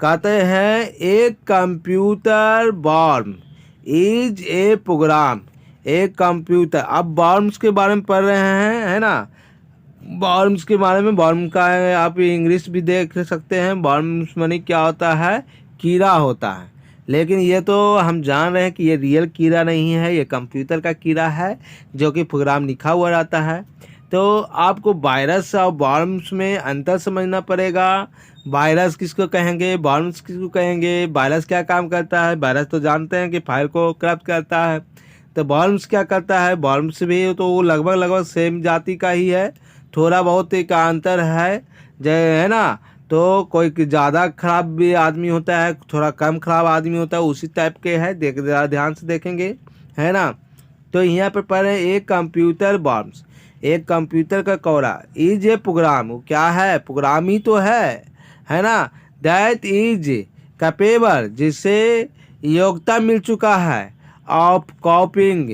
कहते हैं एक कंप्यूटर बॉर्म इज ए प्रोग्राम, एक कंप्यूटर। अब बॉर्म्स के बारे में पढ़ रहे हैं, है ना। बॉर्म्स के बारे में, बॉर्म का आप इंग्लिश भी देख सकते हैं। बॉर्म्स माने क्या होता है, कीड़ा होता है। लेकिन ये तो हम जान रहे हैं कि ये रियल कीड़ा नहीं है, ये कंप्यूटर का कीड़ा है जो कि प्रोग्राम लिखा हुआ रहता है। तो आपको वायरस और बॉर्म्स में अंतर समझना पड़ेगा। वायरस किसको कहेंगे, बॉर्म्स किसको कहेंगे। वायरस क्या काम करता है, वायरस तो जानते हैं कि फाइल को करप्ट करता है। तो बॉर्म्स क्या करता है, बॉर्म्स भी तो लगभग सेम जाति का ही है, थोड़ा बहुत एक अंतर है, है ना। तो कोई ज़्यादा खराब भी आदमी होता है, थोड़ा कम खराब आदमी होता है, उसी टाइप के है। ध्यान से देखेंगे, है ना। तो यहाँ पर पढ़े एक कंप्यूटर बॉर्म्स, एक कंप्यूटर का कौड़ा इज ए प्रोग्राम, वो क्या है, प्रोग्राम ही तो है ना। दैट इज कैपेबल, जिसे योग्यता मिल चुका है, ऑफ कॉपिंग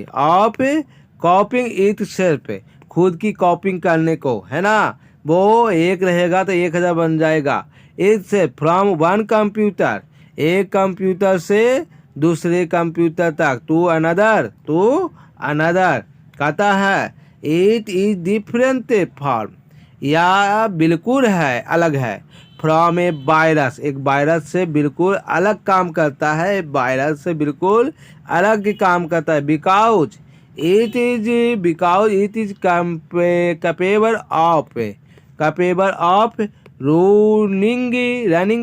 इट सेल्फ, खुद की कॉपिंग करने को, है ना। वो एक रहेगा तो 1000 बन जाएगा। इससे फ्रॉम वन कंप्यूटर, एक कंप्यूटर से दूसरे कंप्यूटर तक, टू अनदर कहता है इट इज डिफरेंट फॉर्म, या बिल्कुल है, अलग है। फ्रॉम ए वायरस, एक वायरस से बिल्कुल अलग काम करता है, वायरस से बिल्कुल अलग काम करता है। Because it is capable of running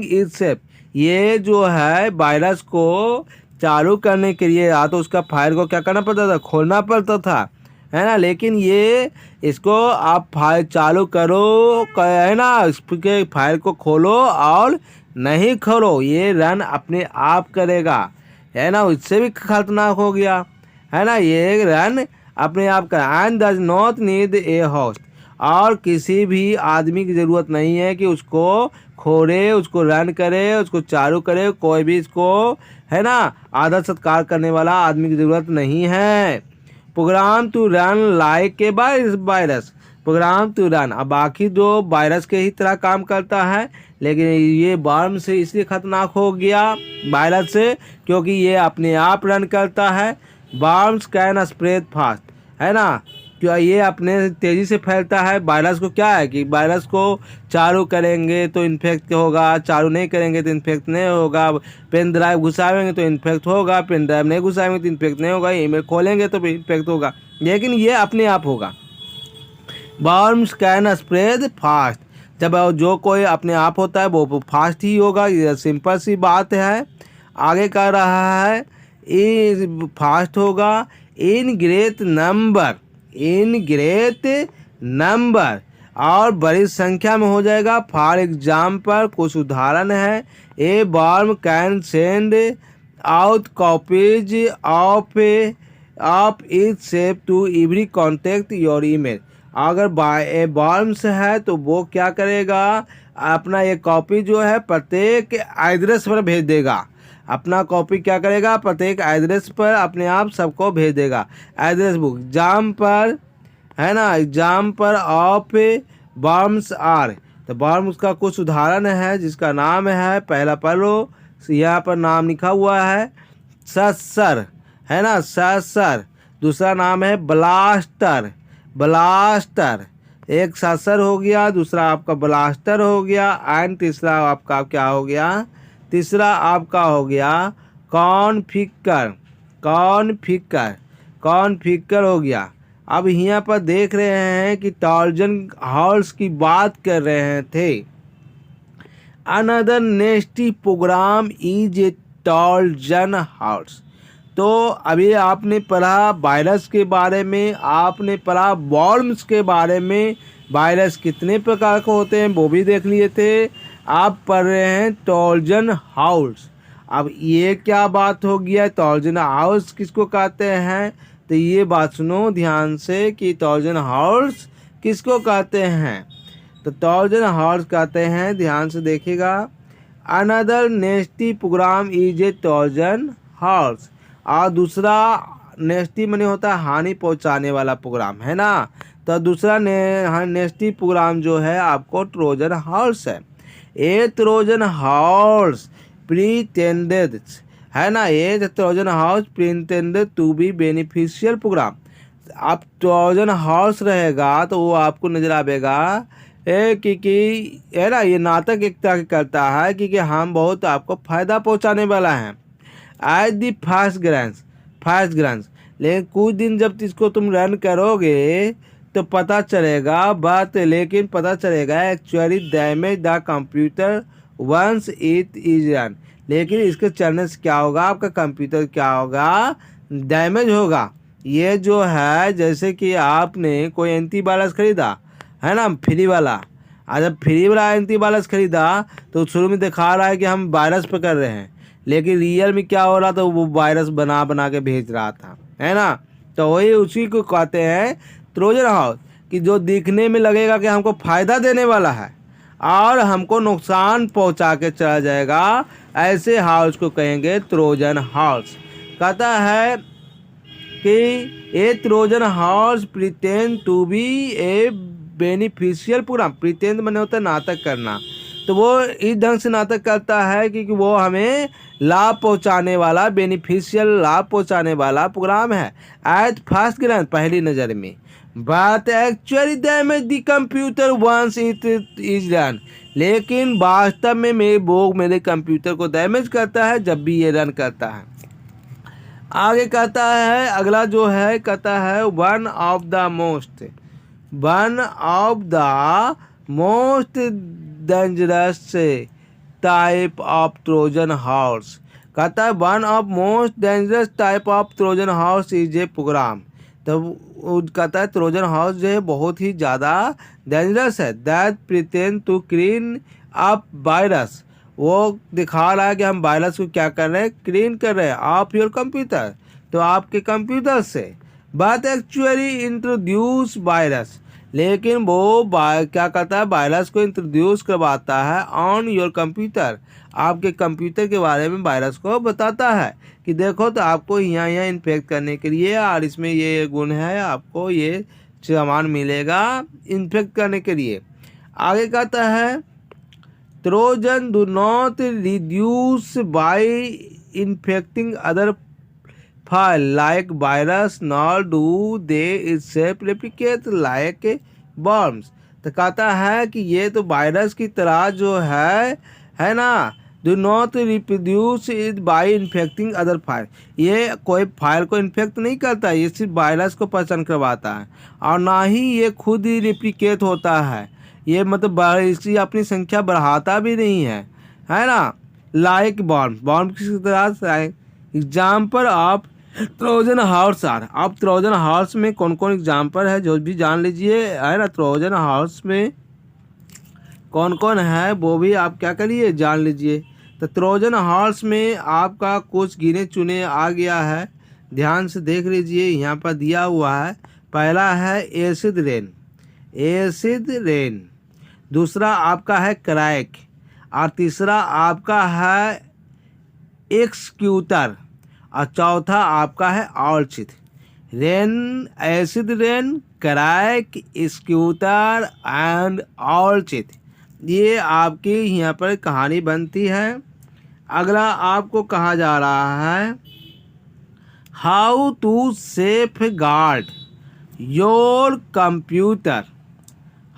itself, ये जो है वायरस को चालू करने के लिए या तो उसका फाइल को क्या करना पड़ता था, खोलना पड़ता था, है ना। लेकिन ये इसको आप फाइल चालू करो, है ना, इसके फाइल को खोलो और नहीं खोलो, ये रन अपने आप करेगा, है ना। इससे भी खतरनाक हो गया, है ना। ये रन अपने आप का, and does not need a host, और किसी भी आदमी की ज़रूरत नहीं है कि उसको खोले, उसको रन करे, उसको चालू करे। कोई भी इसको, है ना, आदर सत्कार करने वाला आदमी की ज़रूरत नहीं है। Program to run like a virus, program to run, अब बाकी जो वायरस के ही तरह काम करता है, लेकिन ये बॉर्म से इसलिए खतरनाक हो गया वायरस से क्योंकि ये अपने आप रन करता है। बॉर्म्स कैन स्प्रेड फास्ट, है ना, क्या ये अपने तेज़ी से फैलता है। वायरस को क्या है कि वायरस को चालू करेंगे तो इन्फेक्ट होगा, चालू नहीं करेंगे तो इन्फेक्ट नहीं होगा। पेन ड्राइव घुसाएंगे तो इन्फेक्ट होगा, पेन ड्राइव नहीं घुसाएंगे तो इन्फेक्ट नहीं होगा। ईमेल खोलेंगे तो इन्फेक्ट होगा, लेकिन ये अपने आप होगा। बॉर्म्स कैन स्प्रेड फास्ट, जब जो कोई अपने आप होता है वो फास्ट ही होगा, ये सिंपल सी बात है। आगे कह रहा है फास्ट होगा इन ग्रेट नंबर और बड़ी संख्या में हो जाएगा। फॉर एग्जाम्पल कुछ उदाहरण है, a worm can send out copies of it safe to every contact your email. अगर बाय बॉर्म्स है तो वो क्या करेगा, अपना ये कॉपी जो है प्रत्येक एड्रेस पर भेज देगा। अपना कॉपी क्या करेगा, प्रत्येक एड्रेस पर अपने आप सबको भेज देगा। एड्रेस बुक एग्जाम्पल, है ना, एग्जाम्पल ऑफ बॉर्म्स आर, तो बॉर्म्स का कुछ उदाहरण है जिसका नाम है, पहला पढ़ लो, यहाँ पर नाम लिखा हुआ है ससर, है ना, ससर। दूसरा नाम है ब्लास्टर, एक सासर हो गया, दूसरा आपका ब्लास्टर हो गया, एंड तीसरा आपका क्या हो गया, तीसरा आपका हो गया कॉन्फ़िगर। कॉन्फ़िगर कॉन्फ़िगर हो गया। अब यहाँ पर देख रहे हैं कि ट्रोजन हॉर्स की बात कर रहे थे। Another nasty program is a Trojan horse. तो अभी आपने पढ़ा वायरस के बारे में, आपने पढ़ा वर्म्स के बारे में, वायरस कितने प्रकार के होते हैं वो भी देख लिए थे। आप पढ़ रहे हैं ट्रोजन हॉर्स। अब ये क्या बात हो गया, ट्रोजन हॉर्स किसको कहते हैं, तो ये बात सुनो ध्यान से कि ट्रोजन हॉर्स किसको कहते हैं। तो ट्रोजन हॉर्स कहते हैं, ध्यान से देखिएगा, another nasty program is a Trojan horse. और दूसरा नेस्टी मने होता है हानि पहुंचाने वाला प्रोग्राम, है ना। तो दूसरा नेस्टी प्रोग्राम जो है आपको ट्रोजन हॉर्स है। ए ट्रोजन हॉर्स प्रीटेंडेड, है ना, a Trojan horse pretended to be beneficial program. अब ट्रोजन हॉर्स रहेगा तो वो आपको नजर आएगा कि है ना, ये नाटक एक तरह करता है कि हम बहुत आपको फायदा पहुंचाने वाला है। एज दी फर्स्ट ग्रांस, लेकिन कुछ दिन जब इसको तुम रन करोगे तो पता चलेगा बात, लेकिन पता चलेगा actually damage the computer once it is run. लेकिन इसके चलने से क्या होगा, आपका कंप्यूटर क्या होगा, डैमेज होगा। ये जो है जैसे कि आपने कोई एंटीवायरस खरीदा है ना, फ्री वाला। जब फ्री वाला एंटीवायरस खरीदा तो शुरू में दिखा रहा है कि हम वायरस पकड़ रहे हैं, लेकिन रियल में क्या हो रहा था, वो वायरस बना बना के भेज रहा था, है ना। तो वही उसी को कहते हैं ट्रोजन हॉर्स, कि जो दिखने में लगेगा कि हमको फ़ायदा देने वाला है और हमको नुकसान पहुंचा के चला जाएगा, ऐसे हॉर्स को कहेंगे ट्रोजन हॉर्स। कहता है कि a Trojan horse pretend to be a beneficial program. Pretend मैंने होता है नाटक करना, तो वो इस ढंग से नाटक करता है कि वो हमें लाभ पहुंचाने वाला, बेनिफिशियल लाभ पहुंचाने वाला प्रोग्राम है एट फर्स्ट ग्लांस, पहली नज़र में। But actually damage the computer once it is run, लेकिन वास्तव में मेरे कंप्यूटर को डैमेज करता है जब भी ये रन करता है। आगे कहता है, अगला जो है कहता है one of the most dangerous type of Trojan horse. कहता है one of most dangerous type of Trojan horse is a program. तो कहता है ट्रोजन हॉर्स जो है बहुत ही ज़्यादा डेंजरस है, that pretend to clean up virus. वो दिखा रहा है कि हम वायरस को क्या कर रहे हैं, क्लीन कर रहे हैं ऑफ योर कंप्यूटर, तो आपके कंप्यूटर से। बट एक्चुअली इंट्रोड्यूस वायरस, लेकिन वो क्या करता है, वायरस को इंट्रोड्यूस करवाता है ऑन योर कंप्यूटर, आपके कंप्यूटर के बारे में वायरस को बताता है कि देखो तो आपको यहाँ इन्फेक्ट करने के लिए, और इसमें ये गुण है, आपको ये सामान मिलेगा इन्फेक्ट करने के लिए। आगे कहता है Trojan do not reduce by infecting other file like virus, nor do they itself replicate like worms. तो कहता है कि ये तो वायरस की तरह जो है ना, do not reproduce it by infecting other file, ये कोई फाइल को इन्फेक्ट नहीं करता, ये सिर्फ वायरस को पहचान करवाता है, और ना ही ये खुद ही रिप्लिकेट होता है, ये मतलब इसकी अपनी संख्या बढ़ाता भी नहीं है ना। लाइक वर्म किसी तरह example of Trojan horse are. अब ट्रोजन हॉर्स में कौन कौन एग्जाम्पल है जो भी जान लीजिए, है ना। ट्रोजन हॉर्स में कौन कौन है वो भी आप क्या करिए जान लीजिए। तो ट्रोजन हॉर्स में आपका कुछ गिने चुने आ गया है, ध्यान से देख लीजिए, यहाँ पर दिया हुआ है। पहला है एसिड रेन, दूसरा आपका है क्रैक, और तीसरा आपका है एक्सक्यूटर, और चौथा आपका है orchid. Acid rain, crack, executor and orchid, ये आपकी यहाँ पर कहानी बनती है। अगला आपको कहा जा रहा है how to safeguard your computer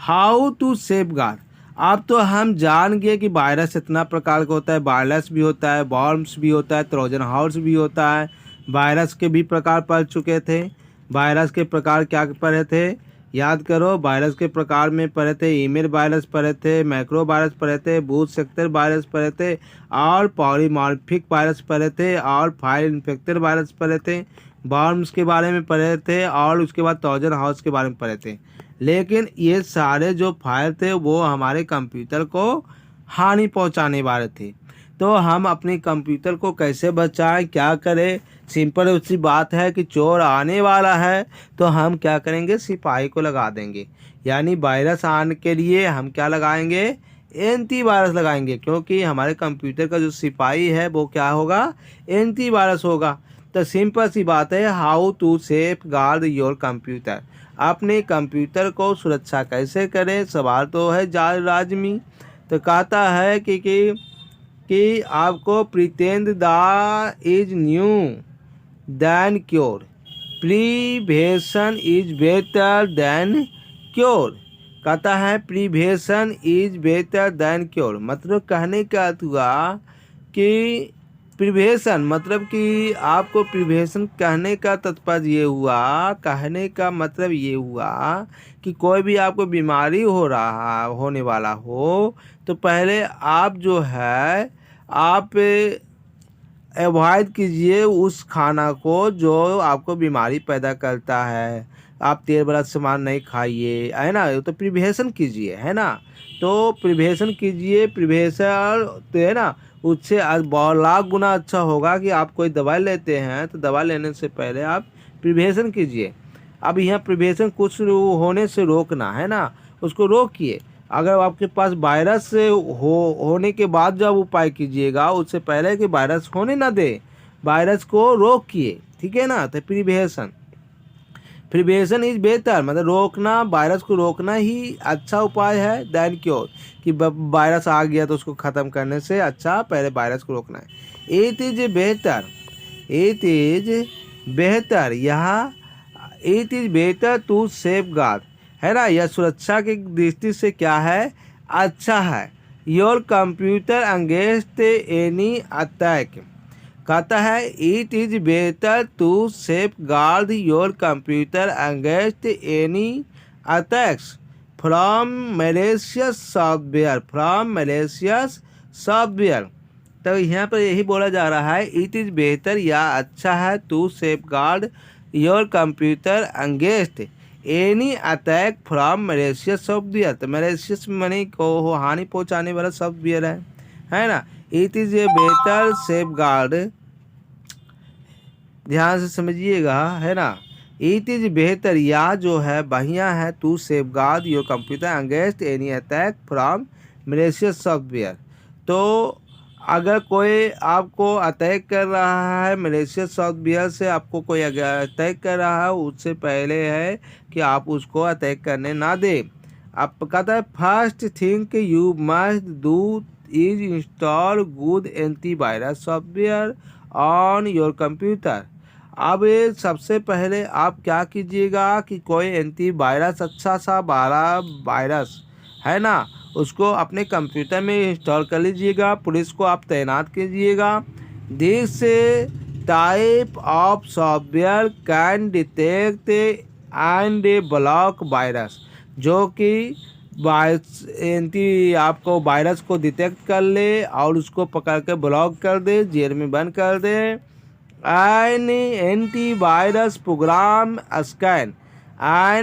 how to safeguard. अब तो हम जान गए कि वायरस इतना प्रकार का होता है, वायरस भी होता है, वॉर्म्स भी होता है, ट्रोजन हॉर्स भी होता है। वायरस के भी प्रकार पढ़ चुके थे। वायरस के प्रकार क्या पढ़े थे, याद करो। वायरस के प्रकार में पढ़े थे, ईमेल वायरस पढ़े थे, मैक्रो वायरस पढ़े थे, बूथ सेक्टर वायरस पढ़े थे, और पॉलीमॉर्फिक वायरस पढ़े थे, और फाइल इन्फेक्टेड वायरस पढ़े थे, वॉर्म्स के बारे में पढ़े थे, और उसके बाद ट्रोजन हाउस के बारे में पढ़े थे। लेकिन ये सारे जो फाइल थे वो हमारे कंप्यूटर को हानि पहुंचाने वाले थे। तो हम अपने कंप्यूटर को कैसे बचाएं, क्या करें। सिंपल सी बात है कि चोर आने वाला है तो हम क्या करेंगे, सिपाही को लगा देंगे। यानी वायरस आने के लिए हम क्या लगाएंगे, एंटीवायरस लगाएंगे। क्योंकि हमारे कंप्यूटर का जो सिपाही है वो क्या होगा, एंटीवायरस होगा। तो सिंपल सी बात है, how to safeguard your computer. अपने कंप्यूटर को सुरक्षा कैसे करें, सवाल तो है जाल राजमी। तो कहता है कि आपको pretend the is new than cure, prevention is better than cure. कहता है prevention is better than cure, मतलब कहने का अर्थ हुआ कि प्रिवेंशन मतलब कि आपको प्रिवेंशन कहने का तात्पर्य ये हुआ, कहने का मतलब ये हुआ कि कोई भी आपको बीमारी होने वाला हो तो पहले आप जो है आप अवॉइड कीजिए उस खाना को जो आपको बीमारी पैदा करता है। आप तेल वाला सामान नहीं खाइए, है ना। तो प्रिवेंशन कीजिए, है ना। तो प्रिवेंशन कीजिए, प्रिवेंशन तो है ना, उससे लाख गुना अच्छा होगा कि आप कोई दवाई लेते हैं तो दवा लेने से पहले आप प्रिवेंशन कीजिए। अब यहाँ प्रिवेंशन कुछ होने से रोकना, है ना, उसको रोकिए। अगर आपके पास वायरस होने के बाद जब उपाय कीजिएगा, उससे पहले कि वायरस होने ना दे, वायरस को रोकिए, ठीक है ना। तो प्रिवेंशन इज बेटर, मतलब रोकना, वायरस को रोकना ही अच्छा उपाय है देन क्योर, कि वायरस आ गया तो उसको ख़त्म करने से अच्छा पहले वायरस को रोकना है। इट इज बेहतर यहाँ it is better to safeguard, है ना। यह सुरक्षा की दृष्टि से क्या है, अच्छा है। Your computer against any attack. कहता है it is better to safeguard your computer against any attacks from malicious software. तो यहाँ पर यही बोला जा रहा है, इट इज बेहतर या अच्छा है to safeguard your computer against any attack from malicious software. तो मैलिशियस मनी को हानि पहुंचाने वाला सॉफ्टवेयर है ना। It is a better safeguard, ध्यान से समझिएगा, है ना। इट इज बेहतर या जो है बढ़िया है to safeguard your computer against any attack from malicious software. तो अगर कोई आपको अटैक कर रहा है मैलिशियस सॉफ्टवेयर से, आपको कोई अगर अटैक कर रहा है, उससे पहले है कि आप उसको अटैक करने ना दें। आप कहता है first thing you must do is install good antivirus software on your computer. अब सबसे पहले आप क्या कीजिएगा कि कोई एंटीवायरस अच्छा सा बड़ा वायरस है ना, उसको अपने कंप्यूटर में इंस्टॉल कर लीजिएगा। पुलिस को आप तैनात कीजिएगा। This type of software can detect and block virus, जो कि आपको वायरस को डिटेक्ट कर ले और उसको पकड़ के ब्लॉक कर दे, जेल में बंद कर दे। एन एंटीवायरस प्रोग्राम स्कैन, और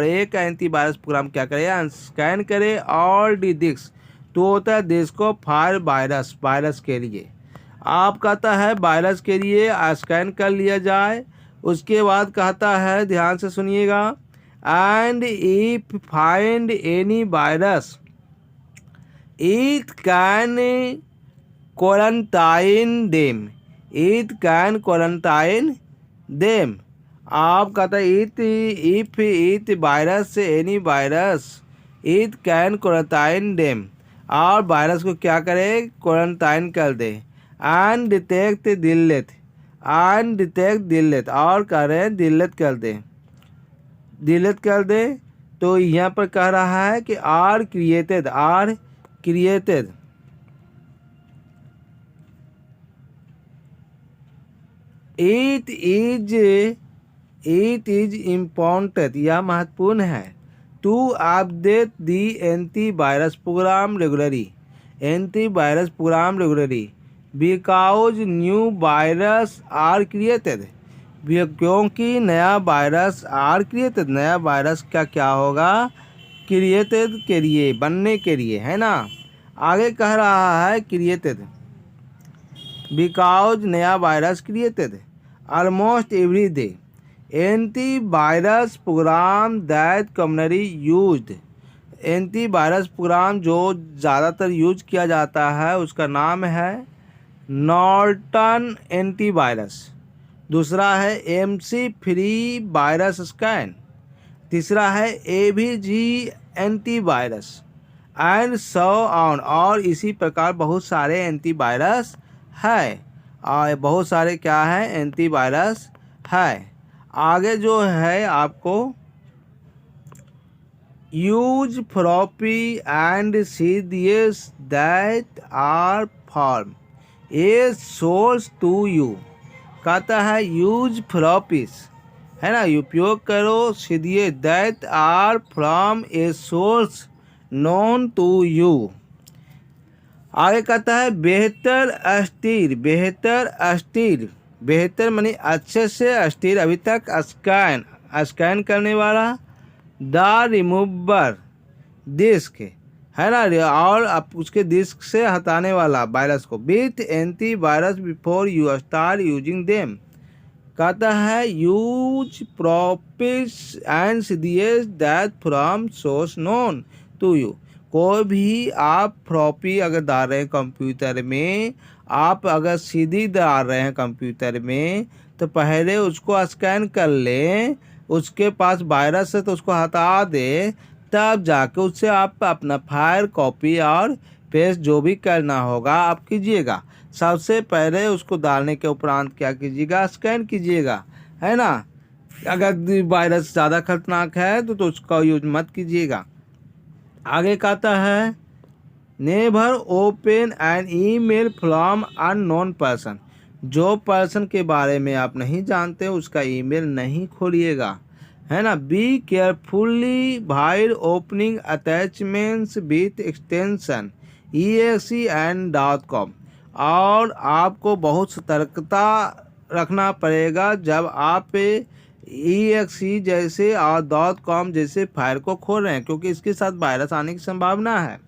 एक एंटीवायरस प्रोग्राम क्या करे, स्कैन करे ऑल डी डिस्क, तो होता है डिस्क को फायर वायरस के लिए। आप कहता है वायरस के लिए स्कैन कर लिया जाए। उसके बाद कहता है, ध्यान से सुनिएगा, and if find any virus it can quarantine them. आप कहता है if virus any virus it can quarantine them, और वायरस को क्या करे, क्वारंटाइन कर दे। एंड डिटेक्ट दिल्लत, और कह रहे हैं दिल्लत कर दे। डिलीट कर दे तो यहाँ पर कह रहा है कि are created it is important, यह महत्वपूर्ण है, to update the antivirus program regularly because new virus are created, क्योंकि नया वायरस आर क्रिएटेड, नया वायरस का क्या होगा, क्रिएटेड के लिए, बनने के लिए, है ना। आगे कह रहा है क्रिएटेड बिकॉज नया virus created almost every day antivirus program that commonly used, antivirus program जो ज़्यादातर यूज किया जाता है उसका नाम है नॉर्टन एंटीवायरस, दूसरा है एमसी फ्री वायरस स्कैन, तीसरा है AVG antivirus and so on, और इसी प्रकार बहुत सारे एंटीवायरस है, और बहुत सारे क्या है एंटीवायरस है। आगे जो है आपको use floppy and serious that are form a source to you, कहता है यूज फ्रॉपीस, है ना, उपयोग करो serious that are from a source known to you. आगे कहता है बेहतर मानी अच्छे से, अस्थिर अभी तक, स्कैन करने वाला, द रिमूवर डिस्क, है ना, और आप उसके डिस्क से हटाने वाला वायरस को, with antivirus before you start using them, कहता है use floppies and serious that from source known to you, कोई भी आप फ्रॉपी अगर डाल रहे हैं कंप्यूटर में, आप अगर सीधी डाल रहे हैं कंप्यूटर में, तो पहले उसको स्कैन कर लें, उसके पास वायरस है तो उसको हटा दे, तब जाके उससे आप अपना फाइल कॉपी और पेस्ट जो भी करना होगा आप कीजिएगा। सबसे पहले उसको डालने के उपरांत क्या कीजिएगा, स्कैन कीजिएगा, है ना। अगर वायरस ज़्यादा खतरनाक है तो उसका यूज मत कीजिएगा। आगे कहता है never open an email from unknown person, जो पर्सन के बारे में आप नहीं जानते उसका ईमेल नहीं खोलिएगा, है ना। Be carefully while opening attachments with extension exe and .com, और आपको बहुत सतर्कता रखना पड़ेगा जब आप exe जैसे और .com जैसे फाइल को खोल रहे हैं, क्योंकि इसके साथ वायरस आने की संभावना है।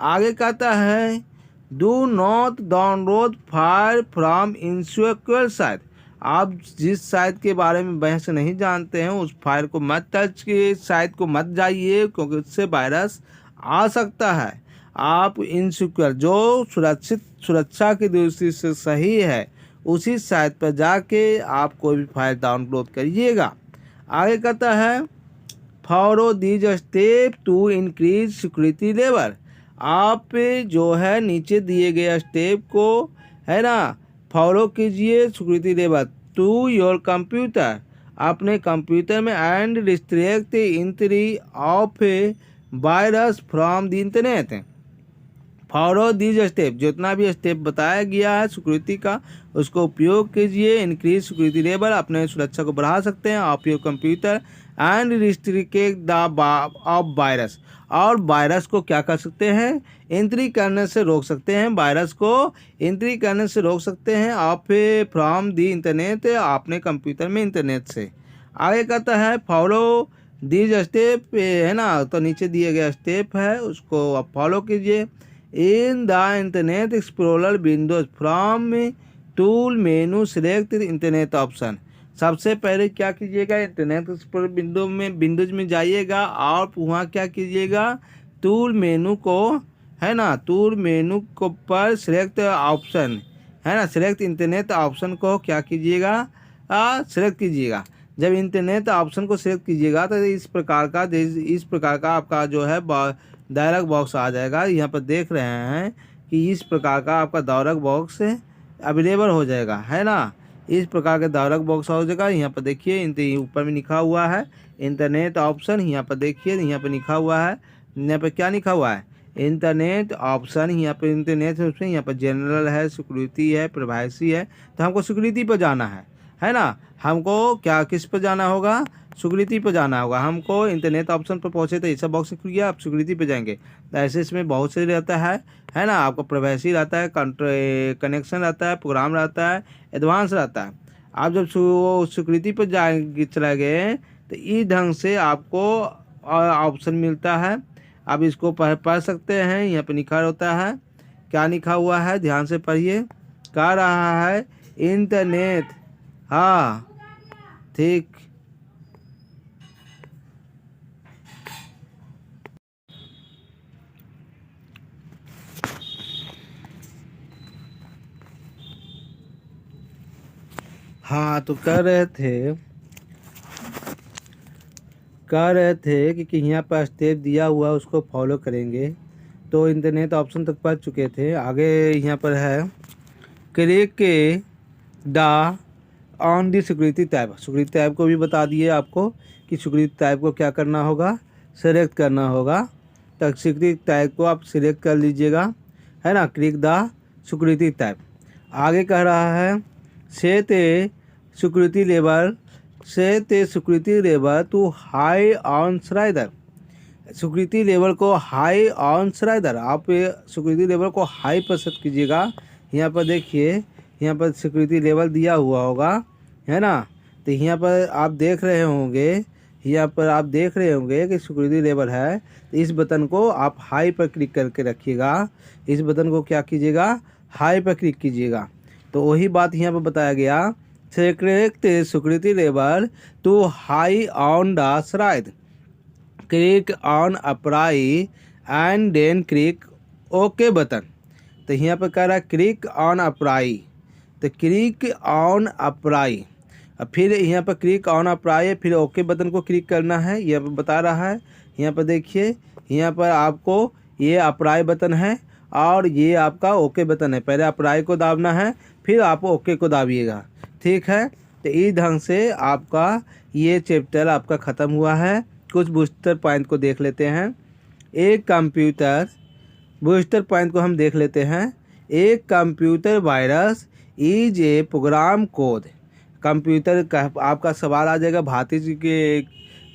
आगे कहता है do not download file from insecure site, आप जिस साइट के बारे में बहस नहीं जानते हैं उस फाइल को मत टच के साइट को मत जाइए, क्योंकि उससे वायरस आ सकता है। आप इनसिक्योर जो सुरक्षा की दृष्टि से सही है उसी साइट पर जाके आप कोई भी फाइल डाउनलोड करिएगा। आगे कहता है follow these step to increase security level, आप जो है नीचे दिए गए स्टेप को, है ना, फॉलो कीजिए security level to your computer, अपने कंप्यूटर में, and restrict entry of virus from the internet. Follow these step, जितना भी स्टेप बताया गया है सिक्योरिटी का उसको उपयोग कीजिए। इंक्रीज सिक्योरिटी लेवल, अपने सुरक्षा को बढ़ा सकते हैं of your computer, and restrict the of virus, और वायरस को क्या कर सकते हैं, एंट्री करने से रोक सकते हैं, वायरस को एंट्री करने से रोक सकते हैं ऑफ फ्रॉम द इंटरनेट, अपने कंप्यूटर में इंटरनेट से। आगे कहता है फॉलो दीज स्टेप, है ना, तो नीचे दिए गए स्टेप है उसको आप फॉलो कीजिए। In the internet explorer Windows from tool menu select internet option, सबसे पहले क्या कीजिएगा, इंटरनेट एक्सप्लोरर विंडोज में जाइएगा और वहाँ क्या कीजिएगा, टूल मेनू को, है ना, टूल मेनू को पर सिलेक्ट ऑप्शन, है ना, सिलेक्ट इंटरनेट ऑप्शन को क्या कीजिएगा, सिलेक्ट कीजिएगा। जब इंटरनेट ऑप्शन को सिलेक्ट कीजिएगा तो इस प्रकार का आपका जो है डायलॉग बॉक्स आ जाएगा। यहाँ पर देख रहे हैं कि इस प्रकार का आपका डायलॉग बॉक्स अवेलेबल हो जाएगा, है ना, इस प्रकार का डायलॉग बॉक्स हो जाएगा। यहाँ पर देखिए ऊपर में लिखा हुआ है इंटरनेट ऑप्शन, यहाँ पर देखिए यहाँ पर लिखा हुआ है, यहाँ पर क्या लिखा हुआ है, इंटरनेट ऑप्शन। यहाँ पर इंटरनेट है, उसमें यहाँ पर जनरल है, सिक्योरिटी है, प्राइवेसी है। तो हमको सिक्योरिटी पर जाना है ना। हमको क्या किस पर जाना होगा, सिक्योरिटी पर जाना होगा। हमको इंटरनेट ऑप्शन पर पहुँचे तो ऐसा बॉक्स खुल गया, आप सिक्योरिटी पे जाएंगे। तो ऐसे इसमें बहुत से रहता है ना। आपका प्राइवेसी रहता है, कनेक्शन रहता है, प्रोग्राम रहता है, एडवांस रहता है। आप जब सिक्योरिटी पर जाएंगे चला गए तो इस ढंग से आपको ऑप्शन मिलता है। आप इसको पढ़ सकते हैं। यहाँ पे लिखा होता है, क्या लिखा हुआ है ध्यान से पढ़िए। कह रहा है इंटरनेट, हाँ ठीक। हाँ तो कह रहे थे कि यहाँ पर स्टेप दिया हुआ है उसको फॉलो करेंगे तो इंटरनेट ऑप्शन तक पहुँच चुके थे। आगे यहाँ पर है click the on the security tab. Security tab को भी बता दिए आपको कि सिक्योरिटी टैब को क्या करना होगा, सेलेक्ट करना होगा। तो सिक्योरिटी टैब को आप सिलेक्ट कर लीजिएगा, है ना। Click the security tab. आगे कह रहा है set a security level to high on slider. Security level को हाई ऑन स्लाइडर, आप सिक्योरिटी लेवल को हाई पर सेट कीजिएगा। यहाँ पर देखिए, यहाँ पर सिक्योरिटी लेवल दिया हुआ होगा, है ना। तो यहाँ पर आप देख रहे होंगे कि सिक्योरिटी लेवल है। तो इस बटन को आप हाई पर क्लिक करके रखिएगा। इस बटन को क्या कीजिएगा, हाई पर क्लिक कीजिएगा। तो वही बात यहाँ पर बताया गया, select security level to high on the slide, click on apply and then click okay button. तो यहाँ पर कह रहा है क्लिक ऑन अप्लाई, तो क्लिक ऑन अप्लाई। फिर यहाँ पर क्लिक ऑन अप्लाई, फिर ओके बटन को क्लिक करना है, यह बता रहा है। यहाँ पर देखिए, यहाँ पर आपको ये अप्लाई बटन है और ये आपका ओके बटन है। पहले अप्लाई को दाबना है, फिर आप ओके को दाबिएगा, ठीक है। तो इस ढंग से आपका ये चैप्टर आपका ख़त्म हुआ है। कुछ बूस्टर पॉइंट को देख लेते हैं। एक कंप्यूटर बूस्टर पॉइंट को हम देख लेते हैं। एक computer virus is a program code. Computer का आपका सवाल आ जाएगा भारती जी के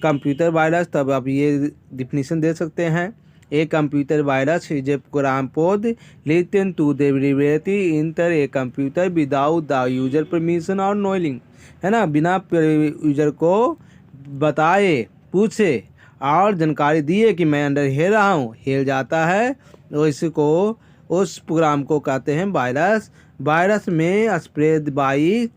कंप्यूटर वायरस, तब आप ये डिफिनीशन दे सकते हैं। A computer virus is a program code written to deliberately enter a computer without the user permission और नोइंग, है ना। बिना यूजर को बताए, पूछे और जानकारी दिए कि मैं अंदर हिल रहा हूँ, हिल जाता है, तो इसको उस प्रोग्राम को कहते हैं वायरस। वायरस में spread by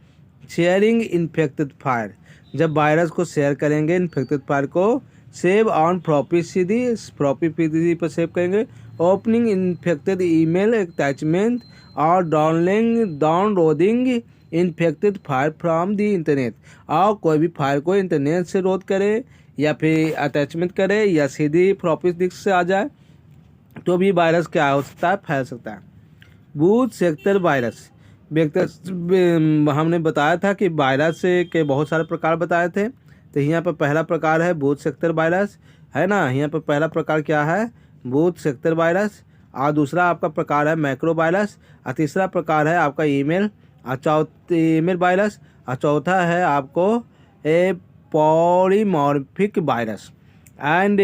sharing infected file. जब वायरस को शेयर करेंगे इन्फेक्टेड फाइल को, सेव ऑन फ्लॉपी सीडी पर सेव करेंगे। ओपनिंग इन्फेक्टेड ईमेल अटैचमेंट और downloading infected file from the internet. और कोई भी फाइल को इंटरनेट से लोड करे या फिर अटैचमेंट करे या सीधी फ्लॉपी डिस्क से आ जाए तो भी वायरस क्या हो सकता है, फैल सकता है। बूट सेक्टर वायरस, हमने बताया था कि वायरस के बहुत सारे प्रकार बताए थे। तो यहाँ पर पहला प्रकार है बूट सेक्टर वायरस, है ना। यहाँ पर पहला प्रकार क्या है, बूट सेक्टर वायरस। और दूसरा आपका प्रकार है मैक्रो वायरस। और तीसरा प्रकार है आपका ईमेल वायरस। और चौथा है आपको ए पॉलीमॉर्फिक वायरस एंड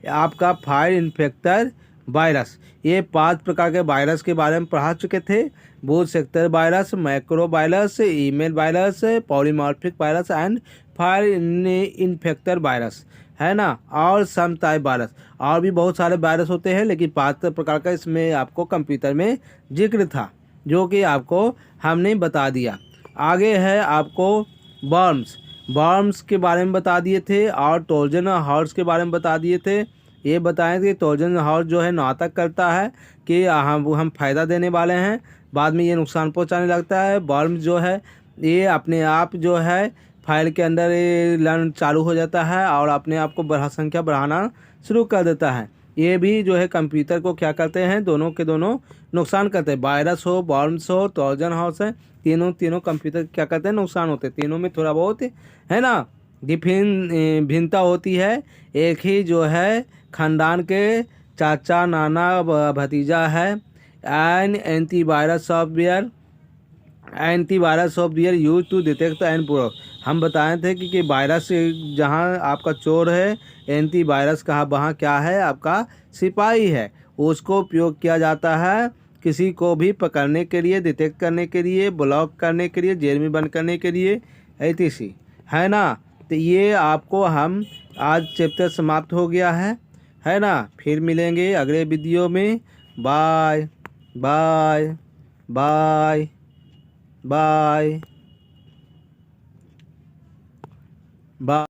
आपका फाइल इन्फेक्टर वायरस। ये 5 प्रकार के वायरस के बारे में पढ़ा चुके थे। Boot sector virus, macro virus, email virus, polymorphic virus and file infector virus, है ना। और सम टाइप वायरस, और भी बहुत सारे वायरस होते हैं, लेकिन 5 प्रकार का इसमें आपको कंप्यूटर में जिक्र था, जो कि आपको हमने बता दिया। आगे है आपको वर्म्स के बारे में बता दिए थे और ट्रोजन हॉर्स के बारे में बता दिए थे। ये बताएं कि ट्रोजन हॉर्स जो है नाटक करता है कि हम फ़ायदा देने वाले हैं, बाद में ये नुकसान पहुंचाने लगता है। वर्म्स जो है ये अपने आप जो है फाइल के अंदर लर्न चालू हो जाता है और अपने आप को संख्या बढ़ाना शुरू कर देता है। ये भी जो है कंप्यूटर को क्या करते हैं, दोनों के दोनों नुकसान करते हैं। वायरस हो, वर्म्स हो, ट्रोजन हॉर्स है, तीनों कंप्यूटर क्या करते हैं, नुकसान होते हैं। तीनों में थोड़ा बहुत, है ना, भिन्नता होती है। एक ही जो है खानदान के चाचा नाना भतीजा है। Antivirus software use to detect and protect. हम बताए थे कि वायरस जहाँ आपका चोर है, एंटीवायरस कहाँ वहाँ क्या है, आपका सिपाही है। उसको उपयोग किया जाता है किसी को भी पकड़ने के लिए, डिटेक्ट करने के लिए, ब्लॉक करने के लिए, जेल में बंद करने के लिए, ऐसी है ना। तो ये आपको हम आज चैप्टर समाप्त हो गया है ना। फिर मिलेंगे अगले वीडियो में। Bye bye bye bye bye.